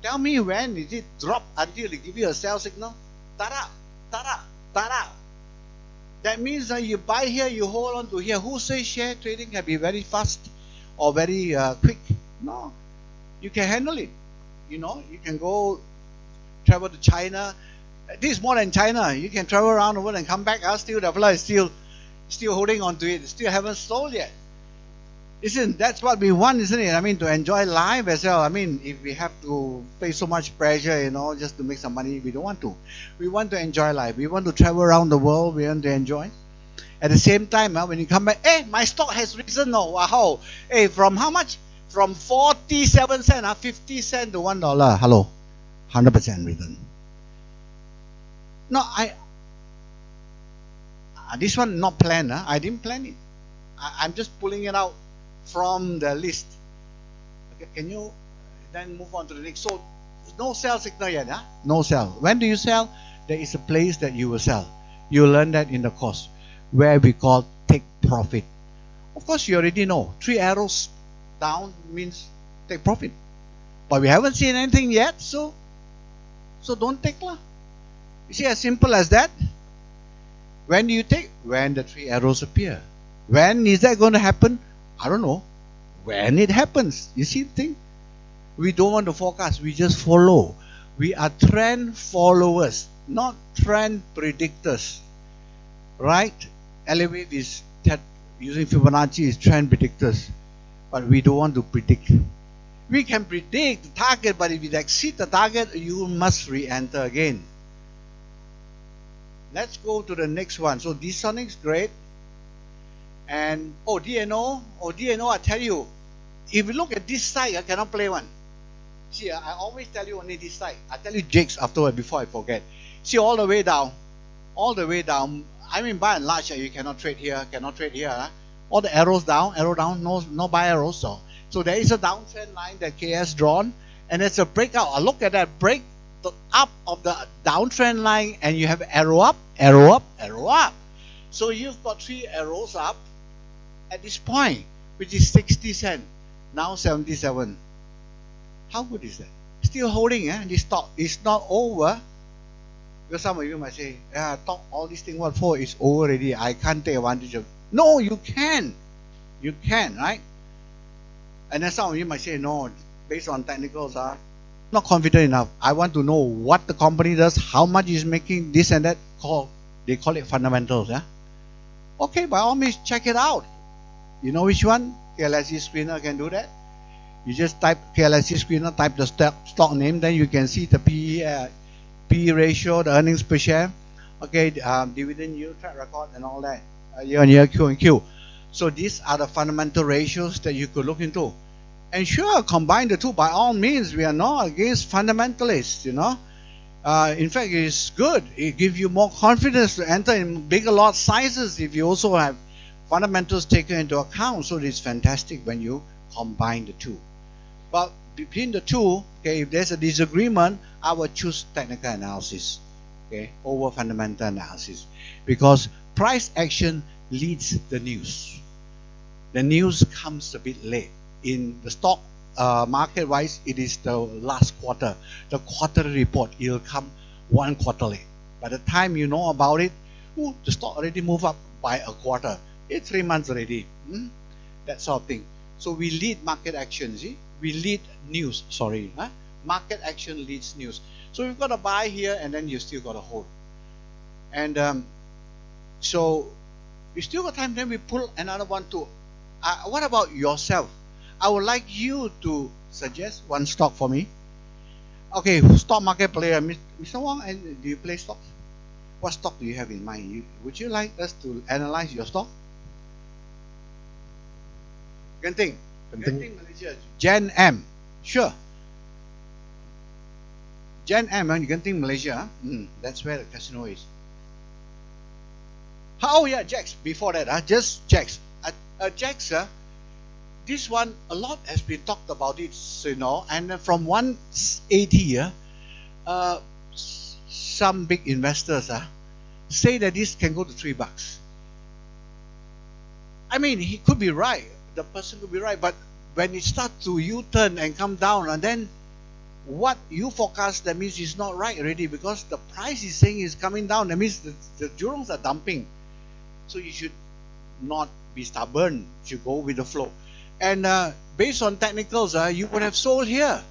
Tell me when did it drop until they give you a sell signal? Tada, tada, tada. That means you buy here, you hold on to here. Who says share trading can be very fast or very quick? No, you can handle it. You know, you can go travel to China. This is more than China. You can travel around the world and come back. Still the fella is still holding on to it. Still haven't sold yet. That's what we want, isn't it? I mean, to enjoy life as well. I mean, if we have to face so much pressure, you know, just to make some money, we don't want to. We want to enjoy life. We want to travel around the world. We want to enjoy. At the same time, when you come back, my stock has risen. Oh, wow. From how much? From 47 cents, 50 cents to $1. Hello. 100% return. No, this one not planned. I didn't plan it. I'm just pulling it out from the list. Okay, can you then move on to the next? So no sell signal yet, huh? No sell. When do you sell? There is a place that you will sell. You learn that in the course where we call take profit. Of course, you already know 3 arrows down means take profit, but we haven't seen anything yet, so don't take lah. You see, as simple as that. When do you take? When the 3 arrows appear. When is that going to happen? I don't know. when it happens. You see the thing? We don't want to forecast, we just follow. We are trend followers, not trend predictors. Right? Elevate is using Fibonacci is trend predictors, but we don't want to predict. We can predict the target, but if it exceeds the target, you must re-enter again. Let's go to the next one. So D-Sonic's great. And DNO, I tell you, if you look at this side, I cannot play one. See, I always tell you only this side. I tell you jigs afterward before I forget. See, all the way down. I mean, by and large, you cannot trade here, All the arrows down, no buy arrows. So there is a downtrend line that KS drawn, and it's a breakout. I look at that break up of the downtrend line, and you have arrow up, arrow up, arrow up. So you've got 3 arrows up at this point, which is 60 cents. Now 77. How good is that? Still holding, this stock is not over. Because some of you might say, talk all this thing what for? It's over already. I can't take advantage of it. No, you can. You can, right? And then some of you might say, no, based on technicals, not confident enough. I want to know what the company does, how much is making, this and that. They call it fundamentals. Okay, by all means, check it out. You know which one? KLSE screener can do that. You just type KLSE screener, type the stock name, then you can see the PE ratio, the earnings per share, okay, dividend yield, track record, and all that, year on year, Q and Q. So these are the fundamental ratios that you could look into. And sure, combine the two. By all means, we are not against fundamentalists, In fact, it's good. It gives you more confidence to enter in bigger lot sizes if you also have fundamentals taken into account. So it's fantastic when you combine the two. But between the two, okay, if there's a disagreement, I will choose technical analysis, okay, over fundamental analysis, because price action leads the news. The news comes a bit late. In the stock market wise, it is the last quarter. The quarterly report, it will come 1 quarter late. By the time you know about it, the stock already moved up by a quarter. It's 3 months already. That sort of thing. So we lead market action, see? We lead news, market action leads news. So you've got to buy here, and then you still got to hold. And so we still got time, then we pull another one too. What about yourself? I would like you to suggest one stock for me. Okay, stock market player, Mr. Wong, and do you play stocks? What stock do you have in mind? Would you like us to analyze your stock? Genting Malaysia, Gen M, sure. Gen M, Genting Malaysia, that's where the casino is. Oh yeah, JAX, before that, just JAX. JAX, this one, a lot has been talked about it, and from 180, some big investors say that this can go to $3. I mean, he could be right. The person could be right, but when it starts to U-turn and come down, and then what you forecast, that means it's not right already, because the price is saying is coming down. That means the Jurongs are dumping. So you should not be stubborn. You should go with the flow. And based on technicals, you would have sold here.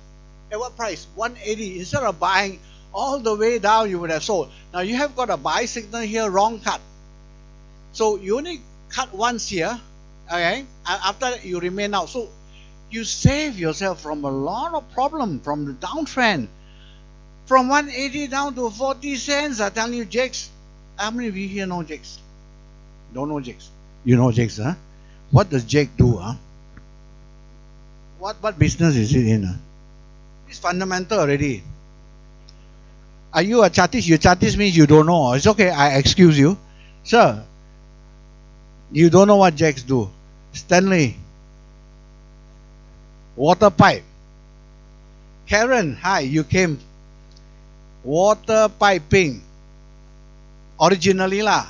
At what price? 180. Instead of buying all the way down, you would have sold. Now you have got a buy signal here, wrong cut. So you only cut once here, okay? After that, you remain out. So you save yourself from a lot of problem from the downtrend. From 180 down to 40 cents, I tell you, Jakes. How many of you here know Jakes? Don't know Jakes. You know Jakes, huh? What does Jake do, huh? What business is it in? It's fundamental already. Are you a chartist? You chartist means you don't know. It's okay, I excuse you. Sir, you don't know what Jakes do. Stanley, water pipe. Karen, hi, you came. Water piping. Originally lah.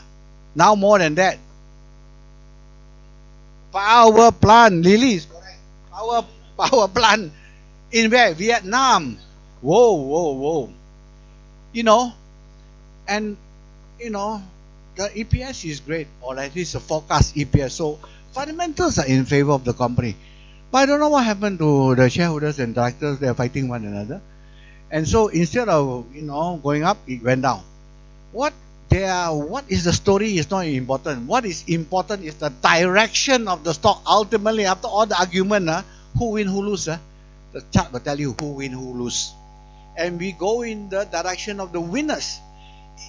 Now more than that. Power plant, Lily's correct. Power plant in where? Vietnam. Whoa. And the EPS is great, or at least a forecast EPS. So fundamentals are in favor of the company. But I don't know what happened to the shareholders and directors. They're fighting one another. And so instead of, going up, it went down. What is the story is not important. What is important is the direction of the stock. Ultimately, after all the argument, who win, who lose, the chart will tell you who win, who lose. And we go in the direction of the winners.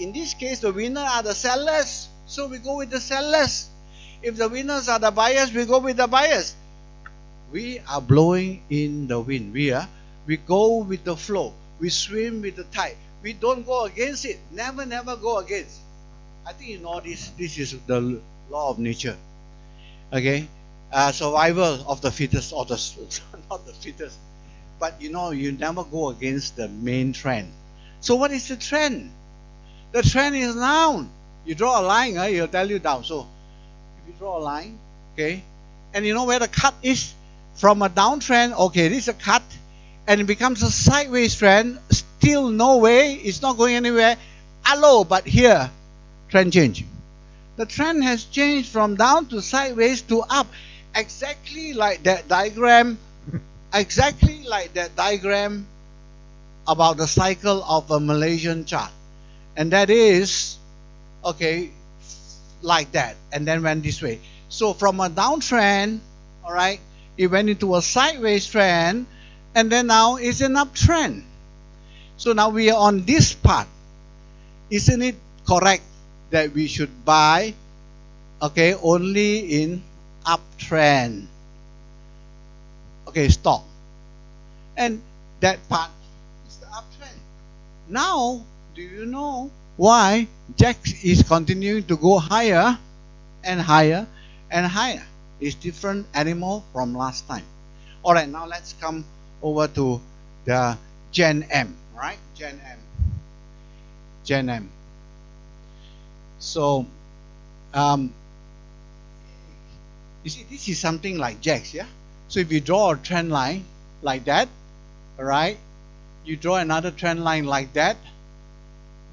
In this case, the winner are the sellers. So we go with the sellers. If the winners are the buyers, we go with the buyers. We are blowing in the wind. We go with the flow. We swim with the tide. We don't go against it. Never go against. I think you know this. This is the law of nature. Okay, survival of the fittest, or the not the fittest, but you never go against the main trend. So what is the trend? The trend is down. You draw a line, it'll tell you down. So if you draw a line, okay, and you know where the cut is from a downtrend. Okay, this is a cut, and it becomes a sideways trend. Still no way. It's not going anywhere. Hello, but here, trend change. The trend has changed from down to sideways to up, exactly like that diagram. Exactly like that diagram about the cycle of a Malaysian chart, and that is okay, like that, and then went this way. So from a downtrend, all right, it went into a sideways trend, and then now it's an uptrend. So now we are on this part. Isn't it correct that we should buy, okay, only in uptrend, okay, stock? And that part is the uptrend. Now, do you know why JAX is continuing to go higher and higher and higher? It's different animal from last time. All right, now let's come over to the Gen M, right? Gen M. So, you see, this is something like JAX, yeah? So if you draw a trend line like that, all right, you draw another trend line like that.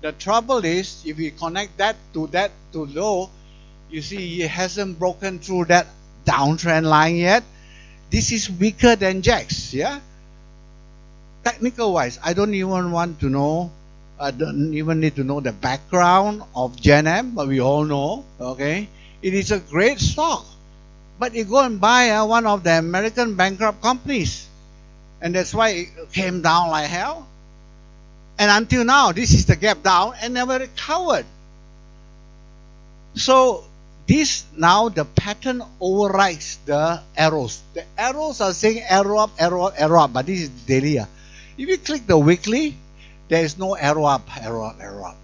The trouble is, if you connect that to low, you see it hasn't broken through that downtrend line yet. This is weaker than JAX, yeah? Technical wise, I don't even want to know, I don't even need to know the background of Gen M, but we all know, okay? It is a great stock. But you go and buy one of the American bankrupt companies, and that's why it came down like hell. And until now, this is the gap down and never recovered. So this now the pattern overrides the arrows. The arrows are saying arrow up, arrow up, arrow up, but this is daily. If you click the weekly, there is no arrow up, arrow up, arrow up.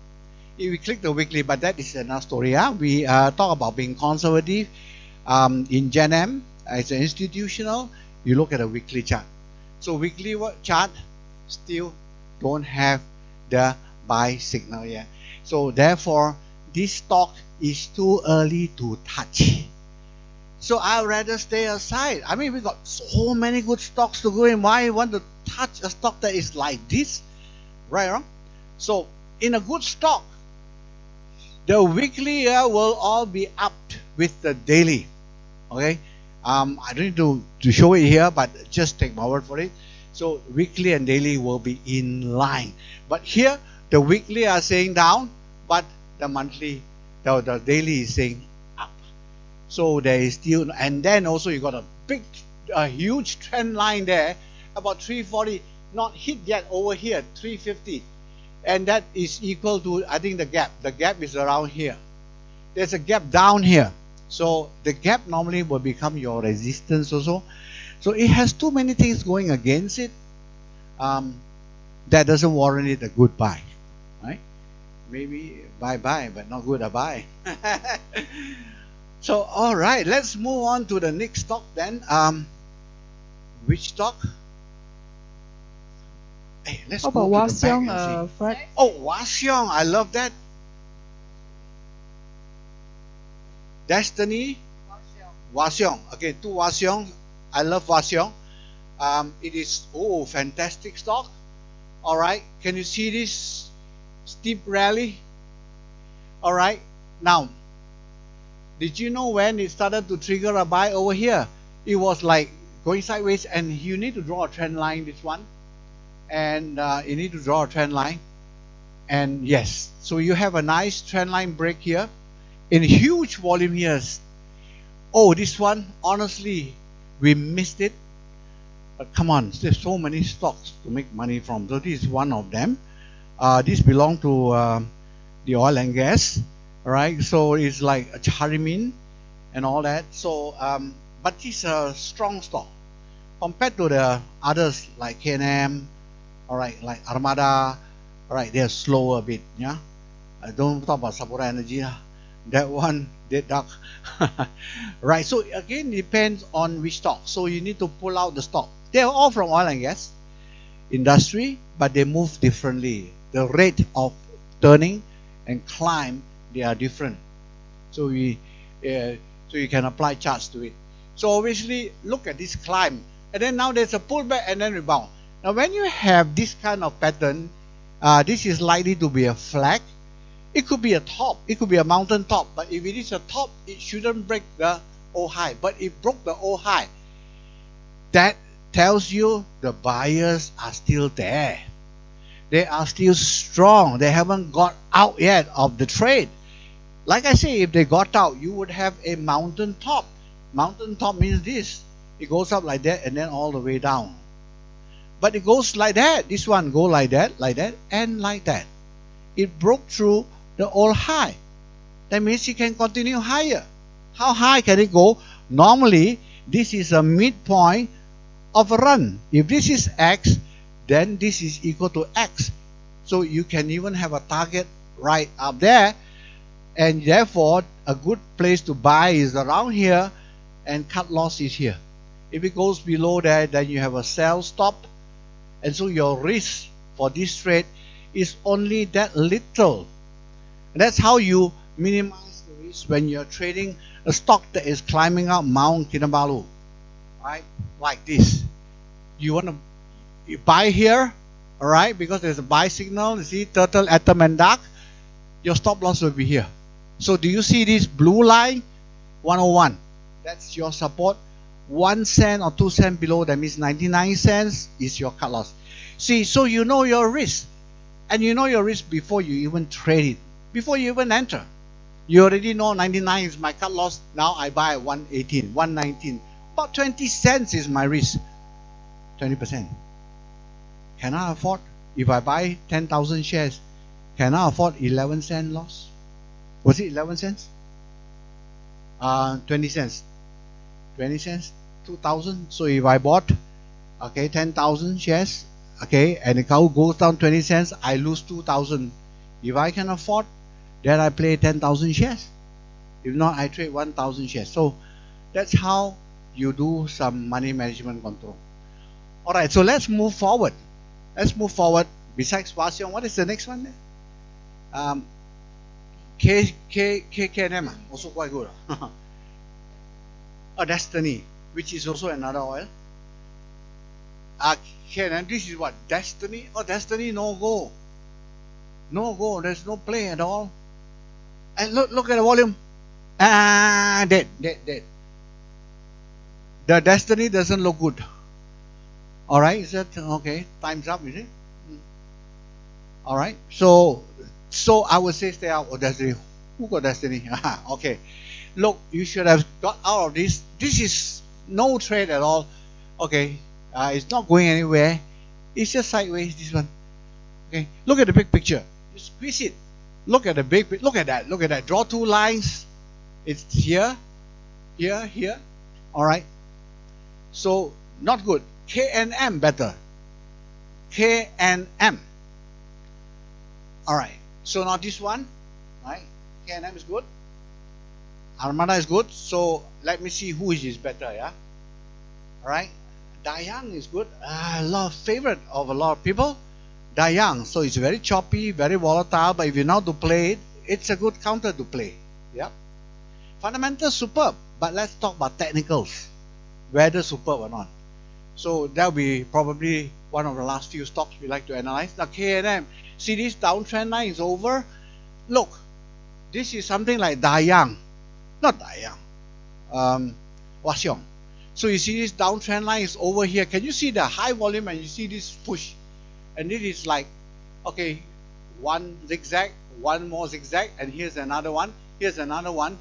If you click the weekly, but that is another story. We talk about being conservative in Gen M as an institutional. You look at a weekly chart. So weekly chart still don't have the buy signal yet. So therefore, this stock is too early to touch. So I'd rather stay aside. I mean, we got so many good stocks to go in. Why you want to touch a stock that is like this? Right or wrong? So in a good stock, the weekly will all be up with the daily. Okay? I don't need to show it here, but just take my word for it. So weekly and daily will be in line. But here, the weekly are saying down, but the monthly, the daily is saying up. So there is still, and then also you got a huge trend line there, about 340, not hit yet over here, 350. And that is equal to, I think, the gap. The gap is around here. There's a gap down here. So the gap normally will become your resistance also. So it has too many things going against it. That doesn't warrant it a good buy, right? Maybe buy, but not good a buy. So all right, let's move on to the next stock then. Which stock? Hey, let's How go about to the back and Hwa-Seong, see. Fred? Oh, Hwa-Seong, I love that. Destiny, Hwa-Seong. Okay, two Hwa-Seong. I love Hwa-Seong. It is fantastic stock. All right, can you see this steep rally? All right, now, did you know when it started to trigger a buy over here? It was like going sideways, and you need to draw a trend line, this one, and you need to draw a trend line, and yes, so you have a nice trend line break here in huge volume here. Oh, this one, honestly, we missed it, but come on, there's so many stocks to make money from. So this is one of them. This belong to the oil and gas, right? So it's like a Charimin and all that. So but it's a strong stock compared to the others like KNM, all right, like Armada, all right, they're slower a bit. Yeah, I don't talk about Sapura Energy. That one dead duck. Right, so again depends on which stock. So you need to pull out the stock. They're all from oil and gas industry, but they move differently. The rate of turning and climb, they are different. So we so you can apply charts to it. So obviously look at this climb, and then now there's a pullback and then rebound. Now when you have this kind of pattern, this is likely to be a flag. It could be a top, it could be a mountain top, but if it is a top, it shouldn't break the old high, but it broke the old high. That tells you the buyers are still there. They are still strong. They haven't got out yet of the trade. Like I say, if they got out, you would have a mountain top. Mountain top means this. It goes up like that and then all the way down. But it goes like that. This one go like that, and like that. It broke through the old high. That means it can continue higher. How high can it go? Normally, this is a midpoint of a run. If this is X, then this is equal to X. So you can even have a target right up there, and therefore a good place to buy is around here, and cut loss is here. If it goes below there, then you have a sell stop, and so your risk for this trade is only that little. And that's how you minimize the risk when you're trading a stock that is climbing up Mount Kinabalu, right? Like this. You want to buy here, all right, because there's a buy signal. You see turtle, atom, and dark. Your stop loss will be here. So do you see this blue line? 101. That's your support. 1 cent or 2 cents below, that means 99 cents is your cut loss. See, so you know your risk. And you know your risk before you even trade it. Before you even enter. You already know 99 is my cut loss. Now I buy at 118, 119. About 20 cents is my risk. 20%. Can I afford? If I buy 10,000 shares, can I afford 11 cent loss? Was it 11 cents? 20 cents. 20 cents, 2,000. So if I bought, okay, 10,000 shares, okay, and the cow goes down 20 cents, I lose 2,000. If I can afford, then I play 10,000 shares. If not, I trade 1,000 shares. So that's how you do some money management control. All right, so let's move forward. Let's move forward. Besides Passion, what is the next one there? KNM, also quite good. Destiny, which is also another oil. KNM, this is what? Destiny? Oh, Destiny, no go. No go, there's no play at all. And look at the volume. Dead. The Destiny doesn't look good. Alright, is that okay? Time's up, is it? Alright, so I would say stay out of Destiny. Who got Destiny? Okay. Look, you should have got out of this. This is no trade at all. Okay, it's not going anywhere. It's just sideways, this one. Okay, look at the big picture. You squeeze it. Look at the big, look at that. Look at that. Draw two lines. It's here, here. Alright. So, not good. KNM better. KNM. Alright. So now this one, right? KNM is good. Armada is good. So let me see who is better, yeah? Alright. Dayang is good. A lot of favorite of a lot of people. Dayang. So it's very choppy, very volatile, but if you know to play it, it's a good counter to play. Yeah. Fundamentals superb, but let's talk about technicals. Whether superb or not. So that'll be probably one of the last few stocks we like to analyze. Now KNM, see this downtrend line is over. Look, this is something like Dayang, not Dayang, Wasiong. So you see this downtrend line is over here. Can you see the high volume and you see this push? And it is like, okay, one zigzag, one more zigzag, and here's another one, here's another one.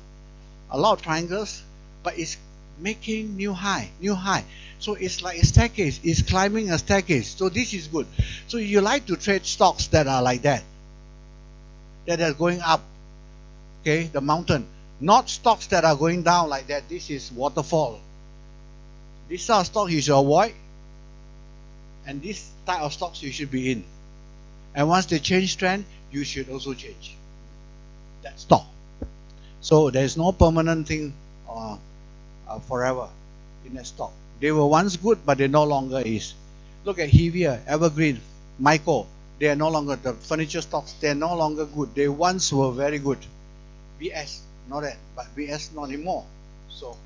A lot of triangles, but it's making new high, new high. So it's like a staircase, it's climbing a staircase. So this is good. So you like to trade stocks that are like that are going up, okay, the mountain. Not stocks that are going down like that. This is waterfall. This sort of stock you should avoid, and this type of stocks you should be in. And once they change trend, you should also change that stock. So there's no permanent thing forever in a stock. They were once good, but they no longer is. Look at Hevia, Evergreen, Myco. They are no longer, the furniture stocks, they are no longer good. They once were very good. BS, not that, but BS not anymore. So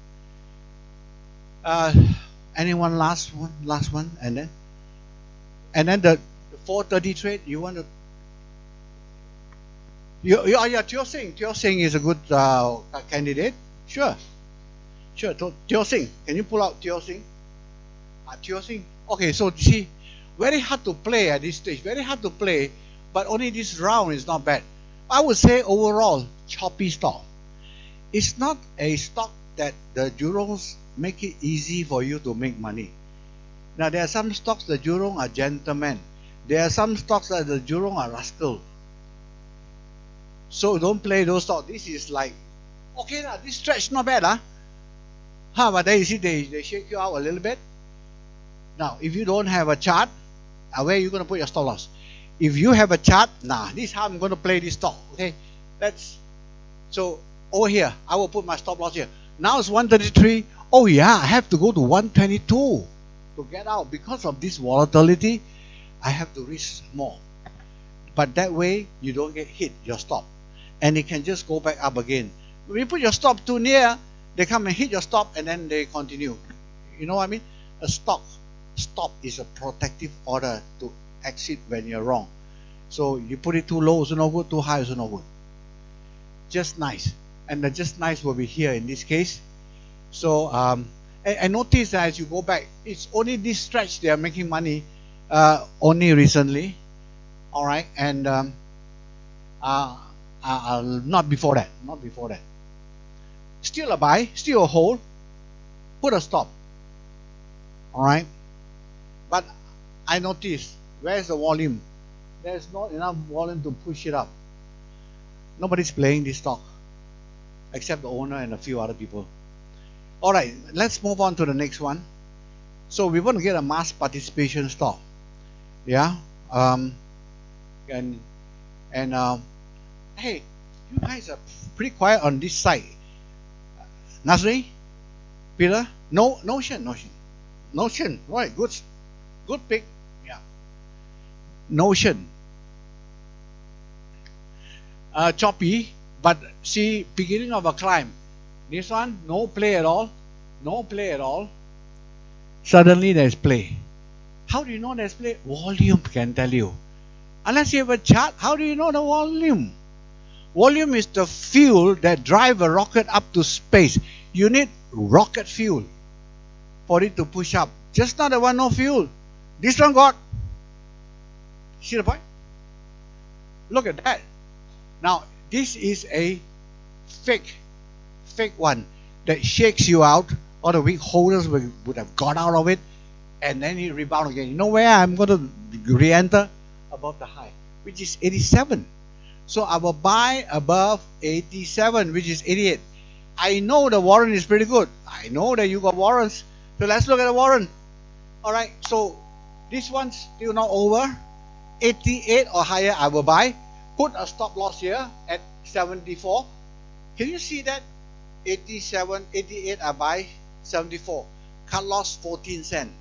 anyone last one, and then the 430 trade. You want to? Yeah, Teo Sing is a good candidate. Sure. Teo Sing, can you pull out Teo Sing? Teo Sing. Okay, so see, very hard to play at this stage. Very hard to play, but only this round is not bad. I would say overall, choppy stock. It's not a stock that the Jurons make it easy for you to make money. Now there are some stocks the Jurong are gentlemen. There are some stocks that the Jurong are rascal. So don't play those stocks. This is like, okay lah, this stretch not bad but then you see they shake you out a little bit. Now if you don't have a chart, where are you going to put your stop loss? If you have a chart, this is how I'm going to play this stock. Okay, so over here I will put my stop loss here. Now it's 133. Oh yeah, I have to go to 122 to get out. Because of this volatility, I have to risk more. But that way you don't get hit your stop, and it can just go back up again. When you put your stop too near, they come and hit your stop, and then they continue. You know what I mean? A stop is a protective order to exit when you're wrong. So you put it too low, also no good. Too high, also no good. Just nice, and the just nice will be here in this case. So and notice that as you go back, it's only this stretch they are making money, only recently. All right, and not before that. Still a buy, still a hold, put a stop. All right, but I noticed, where's the volume? There's not enough volume to push it up. Nobody's playing this stock except the owner and a few other people. All right, let's move on to the next one. So we want to get a mass participation stock. Yeah. Hey, you guys are pretty quiet on this side. Nasri, Peter, Notion. Right, good pick. Yeah. Notion. Choppy, but see, beginning of a climb. This one, no play at all. Suddenly there's play. How do you know there's play? Volume can tell you. Unless you have a chart, how do you know the volume? Volume is the fuel that drive a rocket up to space. You need rocket fuel for it to push up. Just not the one, no fuel. This one got. See the point? Look at that. Now, this is a fake one that shakes you out. All the weak holders would have got out of it, and then it rebound again. You know where I'm going to re-enter? Above the high, which is 87. So I will buy above 87, which is 88. I know the warrant is pretty good. I know that you got warrants. So let's look at the warrant. All right, so this one's still not over. 88 or higher, I will buy. Put a stop loss here at 74. Can you see that? 87, 88, I buy. 74. Cut loss 14 cents.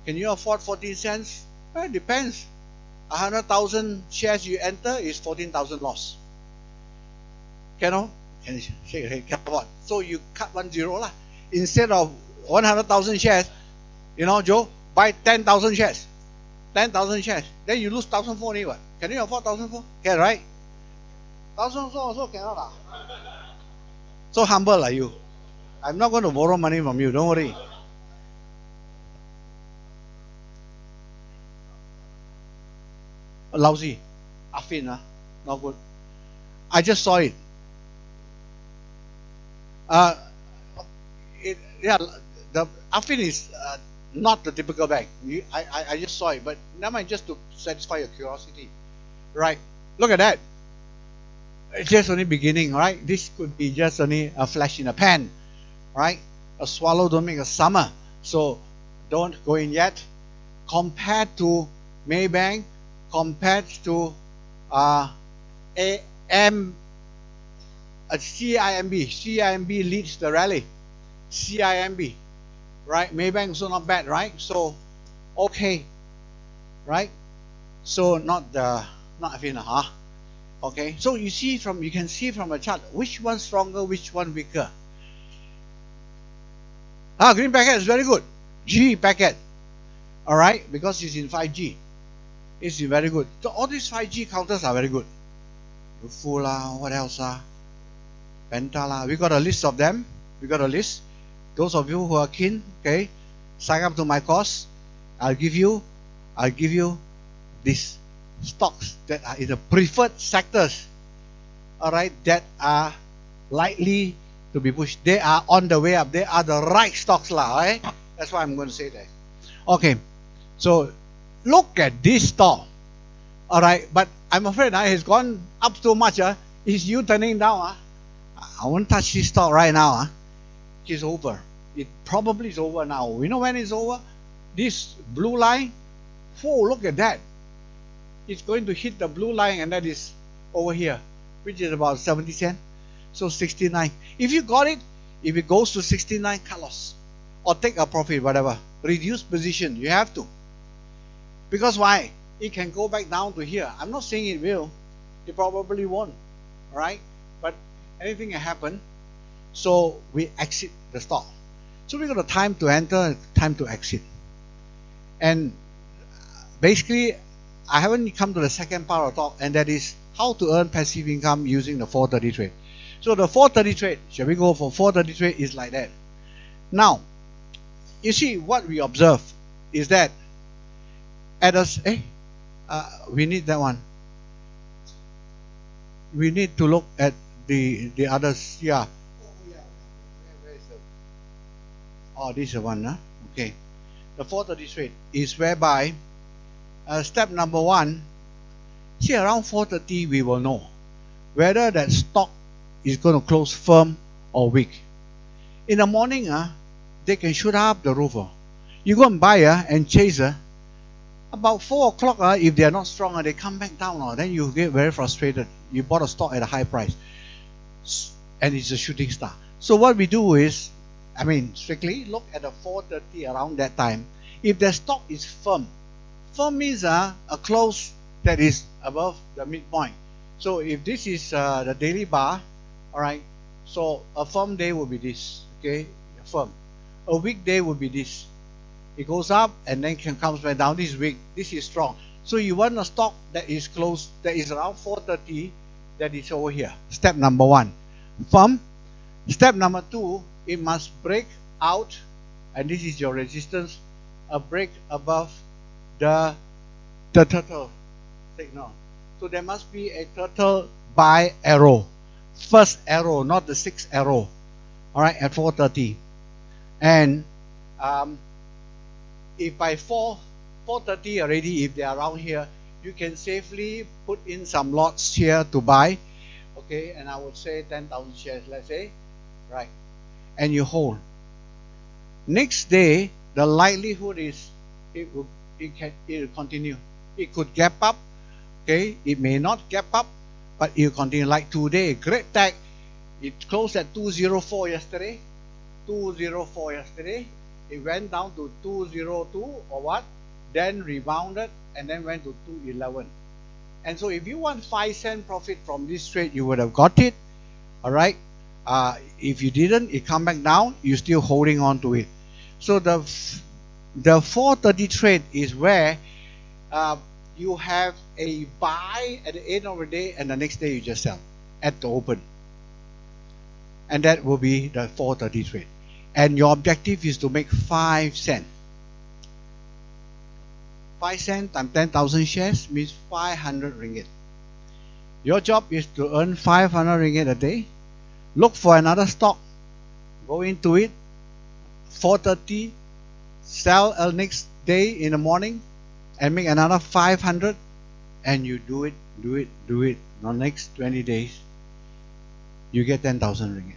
Can you afford 14 cents? Well, it depends. 100,000 shares you enter is 14,000 loss. Can you shake your head? Cannot. So you cut 10 lah. Instead of 100,000 shares, Joe, buy 10,000 shares. 10,000 shares. Then you lose 1,400 only. What? Can you afford 1,400? Can, right? 1,400 also cannot. So humble are you. I'm not going to borrow money from you. Don't worry. lousy. Affin, not good. I just saw it. Yeah, the Affin is not the typical bank. I just saw it, but never mind, just to satisfy your curiosity. Right, look at that. It's just only beginning, right? This could be just only a flash in a pan, right? A swallow don't make a summer, so don't go in yet. Compared to Maybank, compared to CIMB leads the rally. CIMB, right? Maybank also not bad, right? So okay, right? So not Affina, huh? Okay, so you can see from a chart which one stronger, which one weaker. Green packet is very good. G packet, all right, because it's in 5G. It's very good. So all these 5G counters are very good. Full what else Penta we got a list of them. We got a list. Those of you who are keen, okay, sign up to my course. I'll give you these stocks that are in the preferred sectors, all right, that are likely to be pushed. They are on the way up. They are the right stocks, right? That's why I'm going to say that. Okay, so look at this stock, all right, but I'm afraid it's gone up so much. Is you turning down? I won't touch this stock right now. It's over. It probably is over now. We know when it's over. This blue line, whoa, look at that. It's going to hit the blue line, and that is over here, which is about 70 cents. So 69. If you got it, if it goes to 69, cut loss. Or take a profit, whatever. Reduce position. You have to. Because why? It can go back down to here. I'm not saying it will. It probably won't. Alright? But anything can happen. So we exit the stock. So we got a time to enter, time to exit. And basically, I haven't come to the second part of the talk, and that is how to earn passive income using the 430 trade. So the 430 trade, shall we go for 430 trade, is like that. Now, you see what we observe is that we need that one. We need to look at the others. Yeah. Oh, this is the one. Okay. The 430 trade is whereby step number one, see around 430 we will know whether that stock is going to close firm or weak. In the morning, they can shoot up the roof. You go and buy and chase about 4 o'clock, if they are not strong, they come back down, then you get very frustrated. You bought a stock at a high price and it's a shooting star. So what we do is, strictly look at the 430 around that time. If the stock is firm means a close that is above the midpoint. So if this is the daily bar, alright, so a firm day will be this, okay, firm. A weak day will be this. It goes up and then comes back down. This is weak, this is strong. So you want a stock that is close, that is around 430, that is over here. Step number one, firm. Step number two, it must break out, and this is your resistance, a break above the turtle signal. So there must be a turtle buy arrow, first arrow, not the sixth arrow, all right, at 430. And if by 430 already, if they are around here, you can safely put in some lots here to buy, okay, and I would say 10,000 shares, let's say, right, and you hold. Next day, the likelihood is it will continue. It could gap up, okay, it may not gap up, but it will continue. Like today, Great Tech, it closed at 204 yesterday. 204 yesterday. It went down to 202 or what, then rebounded and then went to 211. And so if you want 5-cent profit from this trade, you would have got it, all right. If you didn't, it come back down, you're still holding on to it. So the 430 trade is where you have a buy at the end of the day, and the next day you just sell at the open, and that will be the 430 trade. And your objective is to make 5 cents. 5 cents times 10,000 shares means 500 ringgit. Your job is to earn 500 ringgit a day. Look for another stock, go into it, 4:30, sell next day in the morning, and make another 500, and you do it. The next 20 days, you get 10,000 ringgit.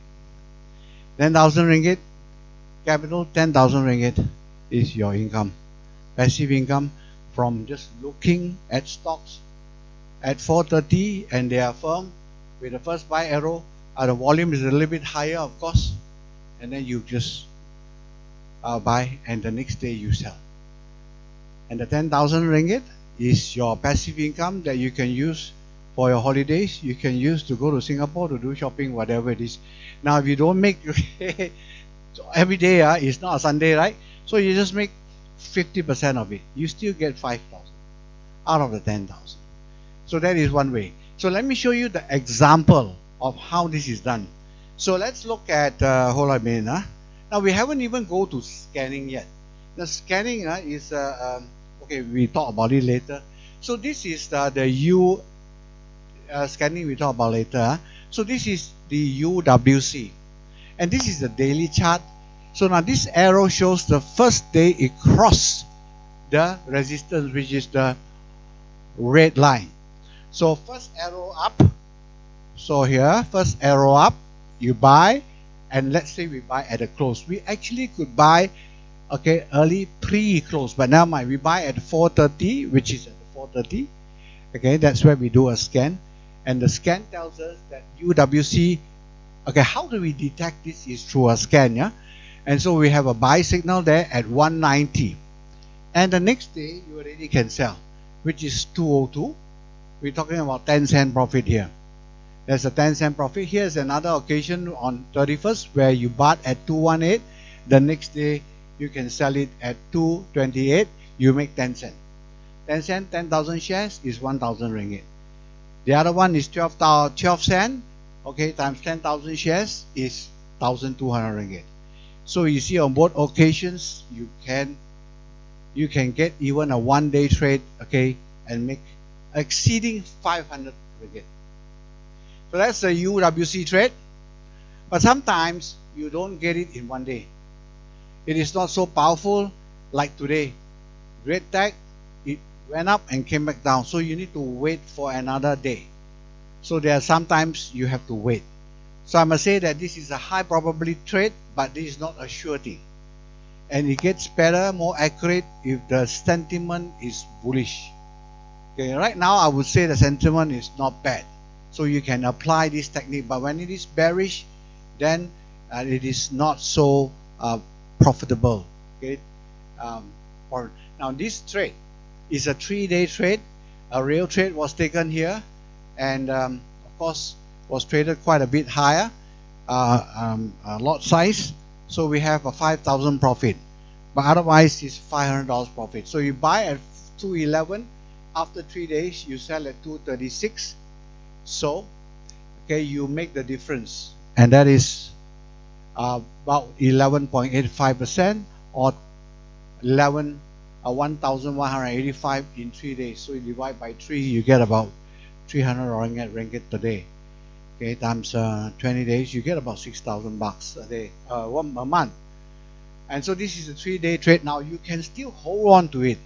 10,000 ringgit, capital 10,000 ringgit is your income. Passive income from just looking at stocks at 4:30 and they are firm with the first buy arrow. The volume is a little bit higher, of course, and then you just buy, and the next day you sell. And the 10,000 ringgit is your passive income that you can use for your holidays. You can use to go to Singapore to do shopping, whatever it is. Now, if you don't make every day, it's not a Sunday, right? So you just make 50% of it. You still get 5,000 out of the 10,000. So that is one way. So let me show you the example of how this is done. So let's look at hold on a minute. Now we haven't even go to scanning yet. The scanning is okay. We talk about it later. So this is the U scanning we talk about later. So this is the UWC, and this is the daily chart. So now this arrow shows the first day it crossed the resistance, which is the red line. So first arrow up. So here, first arrow up, you buy, and let's say we buy at the close. We actually could buy, okay, early pre-close, but now we buy at 4:30, which is at 4:30. Okay, that's where we do a scan, and the scan tells us that UWC. Okay, how do we detect this? Is through a scan, yeah. And so we have a buy signal there at 190, and the next day you already can sell, which is 202. We're talking about 10 cent profit here. There's a 10 cent profit. Here's another occasion on 31st where you bought at 218. The next day you can sell it at 228. You make 10 cent. 10 cent, 10,000 shares is 1,000 ringgit. The other one is 12 cent. Okay, times 10,000 shares is 1,200 ringgit. So you see on both occasions you can get even a one-day trade, okay, and make exceeding 500 ringgit. So that's the UWC trade. But sometimes you don't get it in one day. It is not so powerful like today. Red tag, it went up and came back down. So you need to wait for another day. So there are sometimes you have to wait. So I must say that this is a high probability trade, but this is not a sure thing. And it gets better, more accurate if the sentiment is bullish. Okay, right now I would say the sentiment is not bad. So you can apply this technique, but when it is bearish, then it is not so profitable. Okay. Now this trade is a 3-day trade. A real trade was taken here, and of course was traded quite a bit higher, lot size. So we have a 5,000 profit, but otherwise it's $500 profit. So you buy at 211. After 3 days, you sell at 236. So, okay, you make the difference, and that is about 11.85% or 1,185 in 3 days. So you divide by 3, you get about 300 ringgit per day. Okay, times 20 days, you get about 6,000 bucks a day, a month. And so this is a 3-day trade. Now you can still hold on to it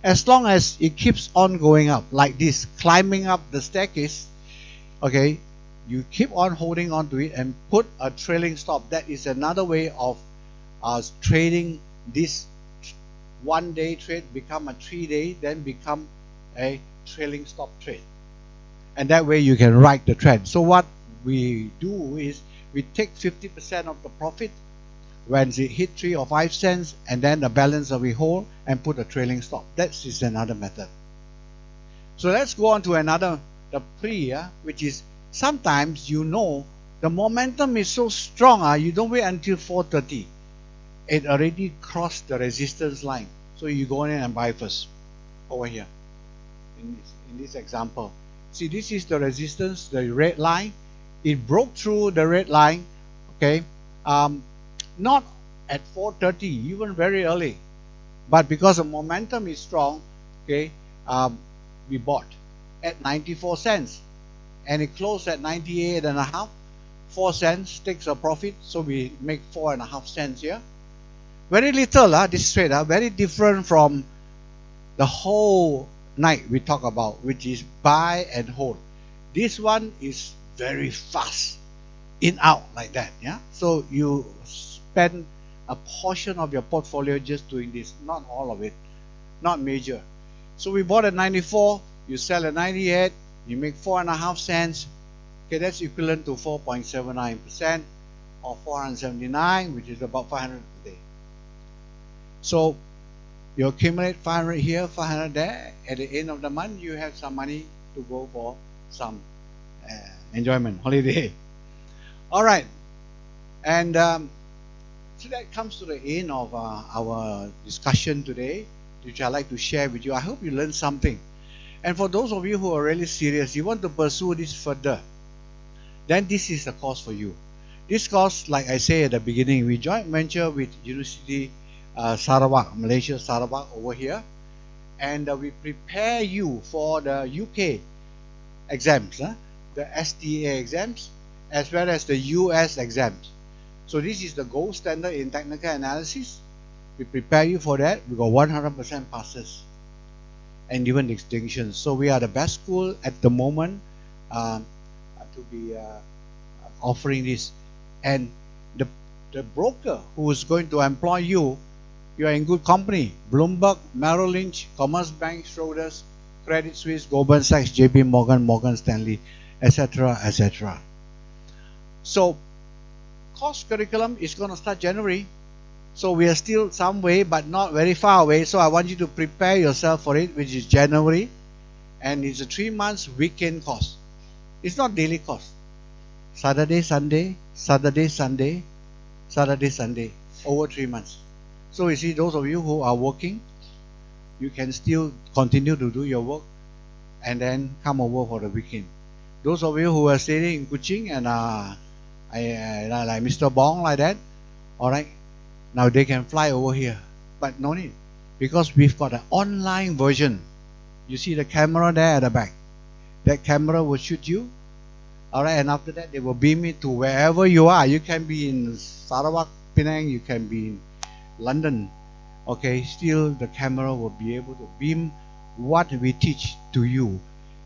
as long as it keeps on going up like this, climbing up the staircase. Okay, you keep on holding on to it and put a trailing stop. That is another way of trading this 1-day trade become a 3-day, then become a trailing stop trade. And that way you can ride the trend. So what we do is we take 50% of the profit when it hit 3 or 5 cents, and then the balance that we hold and put a trailing stop. That is another method. So let's go on to another, the pre, which is sometimes the momentum is so strong, you don't wait until 4:30. It already crossed the resistance line. So you go in and buy first over here in this example. See, this is the resistance, the red line. It broke through the red line, okay, not at 4:30, even very early, but because the momentum is strong, okay, we bought at 94 cents, and it closed at 98 and a half. 4 cents takes a profit, so we make 4.5 cents here. Very little, this trade, very different from the whole night we talk about, which is buy and hold. This one is very fast, in out like that. Yeah, so you spend a portion of your portfolio just doing this, not all of it, not major. So we bought at 94, you sell at 98, you make 4.5 cents. Okay, that's equivalent to 4.79% or 479, which is about 500 a day. So you accumulate 500 here, 500 there. At the end of the month, you have some money to go for some enjoyment, holiday. All right, and so that comes to the end of our discussion today, which I'd like to share with you. I hope you learned something. And for those of you who are really serious, you want to pursue this further, then this is the course for you. This course, like I say at the beginning, we joint venture with University Sarawak, Malaysia, Sarawak over here, and we prepare you for the UK exams, the STA exams, as well as the US exams. So this is the gold standard in technical analysis. We prepare you for that. We got 100% passes and even distinction. So we are the best school at the moment to be offering this. And the broker who is going to employ you, you are in good company. Bloomberg, Merrill Lynch, Commerce Bank, Schroders, Credit Suisse, Goldman Sachs, JP Morgan, Morgan Stanley, etc., etc. So course curriculum is going to start January. So we are still some way, but not very far away. So I want you to prepare yourself for it, which is January. And it's a 3 months weekend course. It's not daily course. Saturday, Sunday, Saturday, Sunday, Saturday, Sunday, over 3 months. So you see, those of you who are working, you can still continue to do your work and then come over for the weekend. Those of you who are staying in Kuching and like Mr. Bong like that, all right, now they can fly over here, but no need, because we've got an online version. You see the camera there at the back. That camera will shoot you, all right, and after that they will beam it to wherever you are. You can be in Sarawak, Penang, you can be in London, okay, still the camera will be able to beam what we teach to you,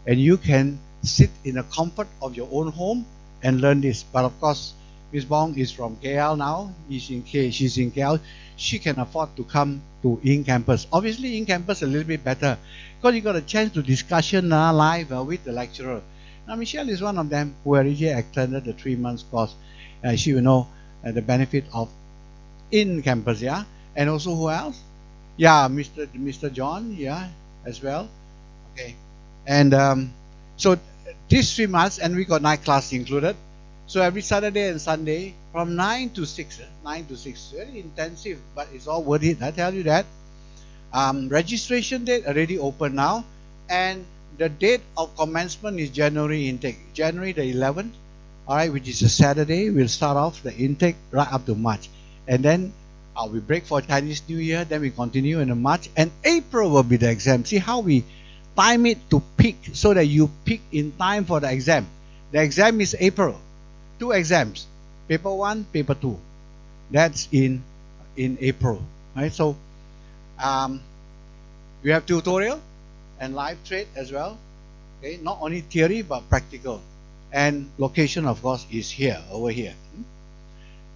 and you can sit in the comfort of your own home and learn this. But of course, Ms. Bong is from KL now. She's in KL. She can afford to come to in-campus. Obviously, in-campus a little bit better because you got a chance to discussion live with the lecturer. Now, Michelle is one of them who already extended the 3 months course. She will know the benefit of in-campus, yeah. And also who else? Yeah, Mr. John, yeah, as well. Okay, and so these 3 months, and we got night class included. So every Saturday and Sunday from 9 to 6, very intensive, but it's all worth it. I tell you that. Registration date already open now, and the date of commencement is January intake, January the 11th. All right, which is a Saturday. We'll start off the intake right up to March, and then we break for Chinese New Year. Then we continue in March, and April will be the exam. See how we time it to peak so that you peak in time for the exam. The exam is April. 2 exams, paper 1, paper 2. That's in April, right? So we have tutorial and live trade as well. Okay, not only theory but practical, and location of course is here, over here.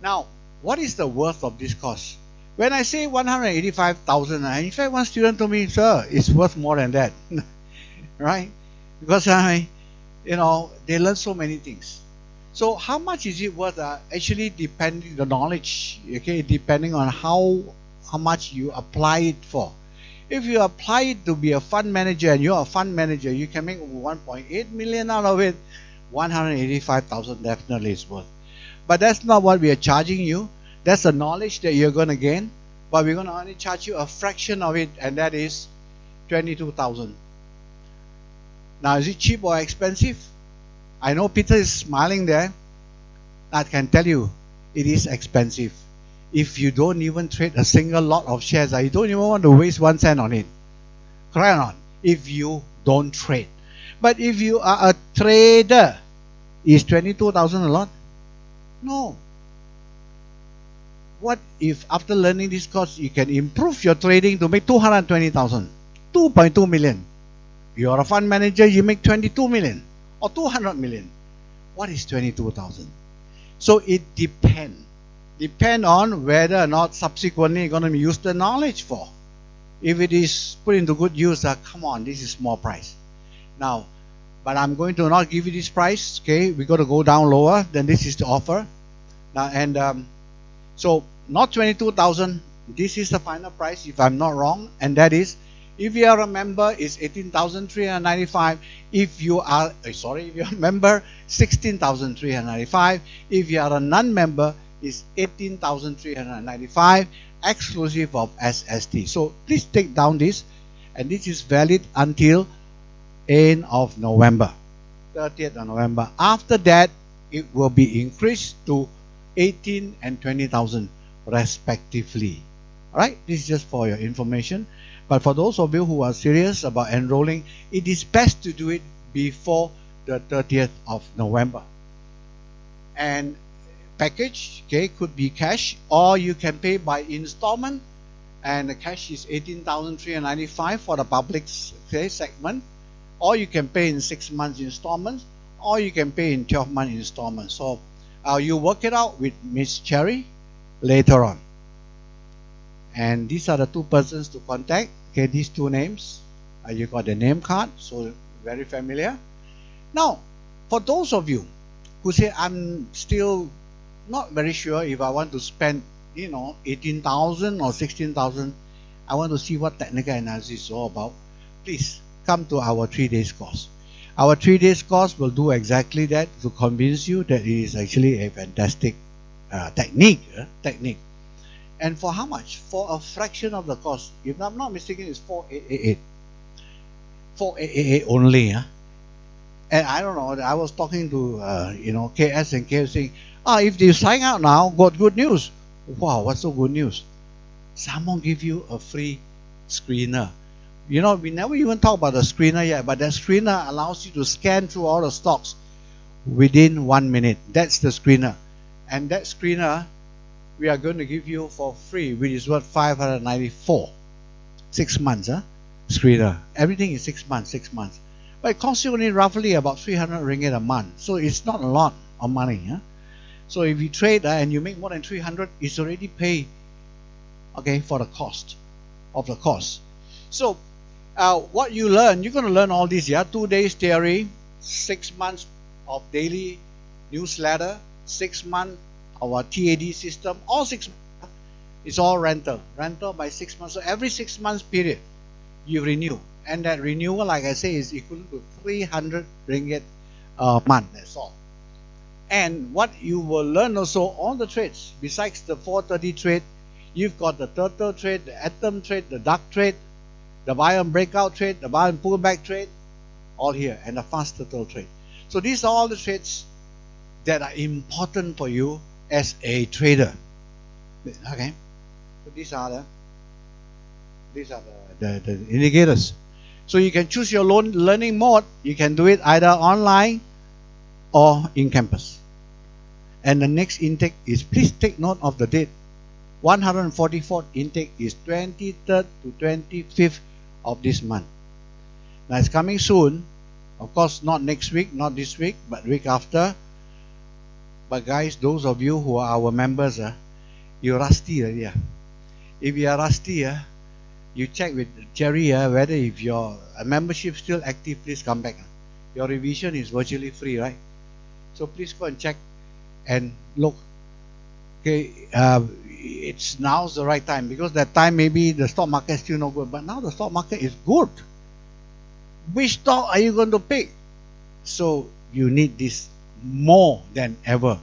Now, what is the worth of this course? When I say 185,000, in fact, one student told me, sir, it's worth more than that, right? Because they learn so many things. So how much is it worth? Actually, depending the knowledge, okay, depending on how much you apply it for. If you apply it to be a fund manager and you're a fund manager, you can make 1.8 million out of it. 185,000 definitely is worth. But that's not what we are charging you. That's the knowledge that you're going to gain. But we're going to only charge you a fraction of it, and that is 22,000. Now, is it cheap or expensive? I know Peter is smiling there. I can tell you, it is expensive. If you don't even trade a single lot of shares, you don't even want to waste 1 cent on it. Correct or not? If you don't trade. But if you are a trader, is 22,000 a lot? No. What if after learning this course, you can improve your trading to make 220,000, 2.2 million? You are a fund manager, you make 22 million or 200 million. What is 22,000? So it depends. Depend on whether or not subsequently you're going to use the knowledge for. If it is put into good use, come on, this is small price. Now, but I'm going to not give you this price. Okay, we got to go down lower. Then this is the offer. Now and so not 22,000. This is the final price, if I'm not wrong, and that is, if you are a member, it's 18,395. If you are if you're a member, 16,395. If you are a non-member, it's 18,395, exclusive of SST. So please take down this, and this is valid until end of November, 30th of November. After that, it will be increased to 18 and 20,000 respectively. All right, this is just for your information. But for those of you who are serious about enrolling, it is best to do it before the 30th of November. And package, okay, could be cash, or you can pay by installment, and the cash is 18,395 for the public segment, or you can pay in 6 months installments, or you can pay in 12-month installments. So you work it out with Miss Cherry later on. And these are the two persons to contact. Okay, these two names. You got the name card, so very familiar. Now, for those of you who say, I'm still not very sure if I want to spend, 18,000 or 16,000, I want to see what technical analysis is all about, please come to our 3 days course. Our 3 days course will do exactly that, to convince you that it is actually a fantastic technique. And for how much? For a fraction of the cost. If I'm not mistaken, it's 4,888. 4,888 only. And I don't know, I was talking to KS and KS saying, if you sign out now, got good news. Wow, what's so good news? Someone give you a free screener. We never even talk about the screener yet, but that screener allows you to scan through all the stocks within 1 minute. That's the screener. And that screener, we are going to give you for free, which is worth 594. 6 months, screener. Everything is 6 months, 6 months. But it costs you only roughly about 300 ringgit a month. So it's not a lot of money. So if you trade and you make more than 300, it's already paid, okay, for the cost of the course. So what you learn, you're going to learn all this, 2 days theory, 6 months of daily newsletter, 6 months of our TAD system, all 6 months. It's all rental by 6 months. So every 6 months period, you renew. And that renewal, like I say, is equivalent to 300 ringgit a month. That's all. And what you will learn also, all the trades, besides the 430 trade, you've got the turtle trade, the atom trade, the duck trade, the buy and breakout trade, the buy and pullback trade, all here, and the fast turtle trade. So these are all the trades that are important for you as a trader. Okay, so these are the indicators. So you can choose your learning mode. You can do it either online or in campus. And the next intake is, please take note of the date. 144th intake is 23rd to 25th of this month. Now it's coming soon. Of course, not next week, not this week, but week after. But guys, those of you who are our members, you're rusty already. If you are rusty, you check with Jerry whether if your membership still active, please come back. Your revision is virtually free, right? So please go and check and look. Okay, it's now's the right time, because that time maybe the stock market is still not good, but now the stock market is good. Which stock are you going to pick? So you need this more than ever.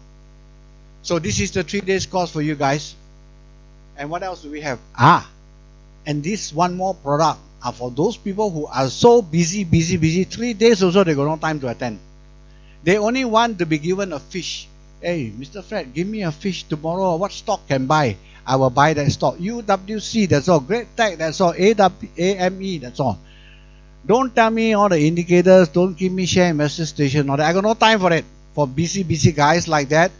So this is the 3 days course for you guys. And what else do we have? And this one more product are for those people who are so busy. 3 days also they got no time to attend. They only want to be given a fish. Hey, Mr. Fred, give me a fish tomorrow. What stock can buy? I will buy that stock. UWC, that's all. Great Tech, that's all. AME, that's all. Don't tell me all the indicators. Don't give me share investor station. I got no time for it. For busy guys like that,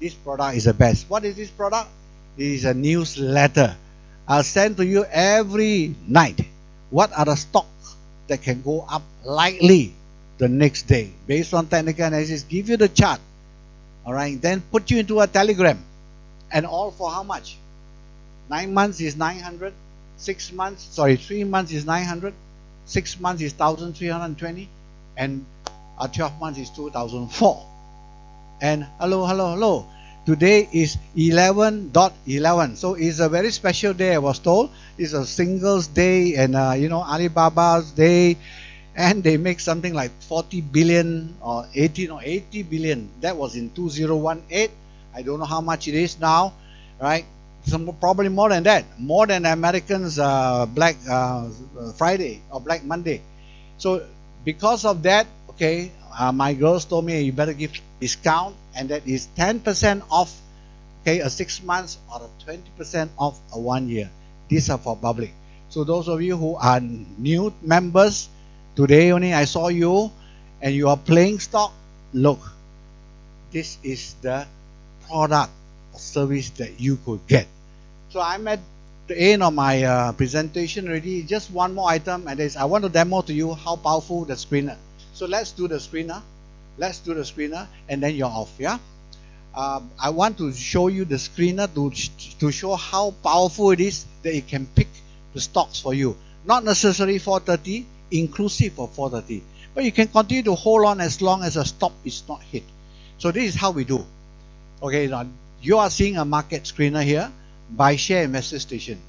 this product is the best. What is this product? It is a newsletter. I'll send to you every night. What are the stocks that can go up lightly the next day based on technical analysis? Give you the chart. All right. Then put you into a telegram. And all for how much? 9 months is 900. 3 months is 900. 6 months is 1,320. And 12 months is 2,004. And hello. Today is 11.11. So it's a very special day, I was told. It's a singles day and, Alibaba's day. And they make something like 40 billion or 80 billion. That was in 2018. I don't know how much it is now, right? Probably more than that. More than Americans' Black Friday or Black Monday. So because of that, okay, my girls told me you better give discount, and that is 10% off, okay, a 6 months or a 20% off a 1 year. These are for public. So those of you who are new members, today only I saw you and you are playing stock. Look, this is the product or service that you could get. So I'm at the end of my presentation already. Just one more item, and is I want to demo to you how powerful the screener. So let's do the screener. And then you're off. Yeah. I want to show you the screener to show how powerful it is that it can pick the stocks for you. Not necessarily 430, inclusive of 430, but you can continue to hold on as long as a stop is not hit. So this is how we do. Okay, now you are seeing a market screener here by Share Investor Station,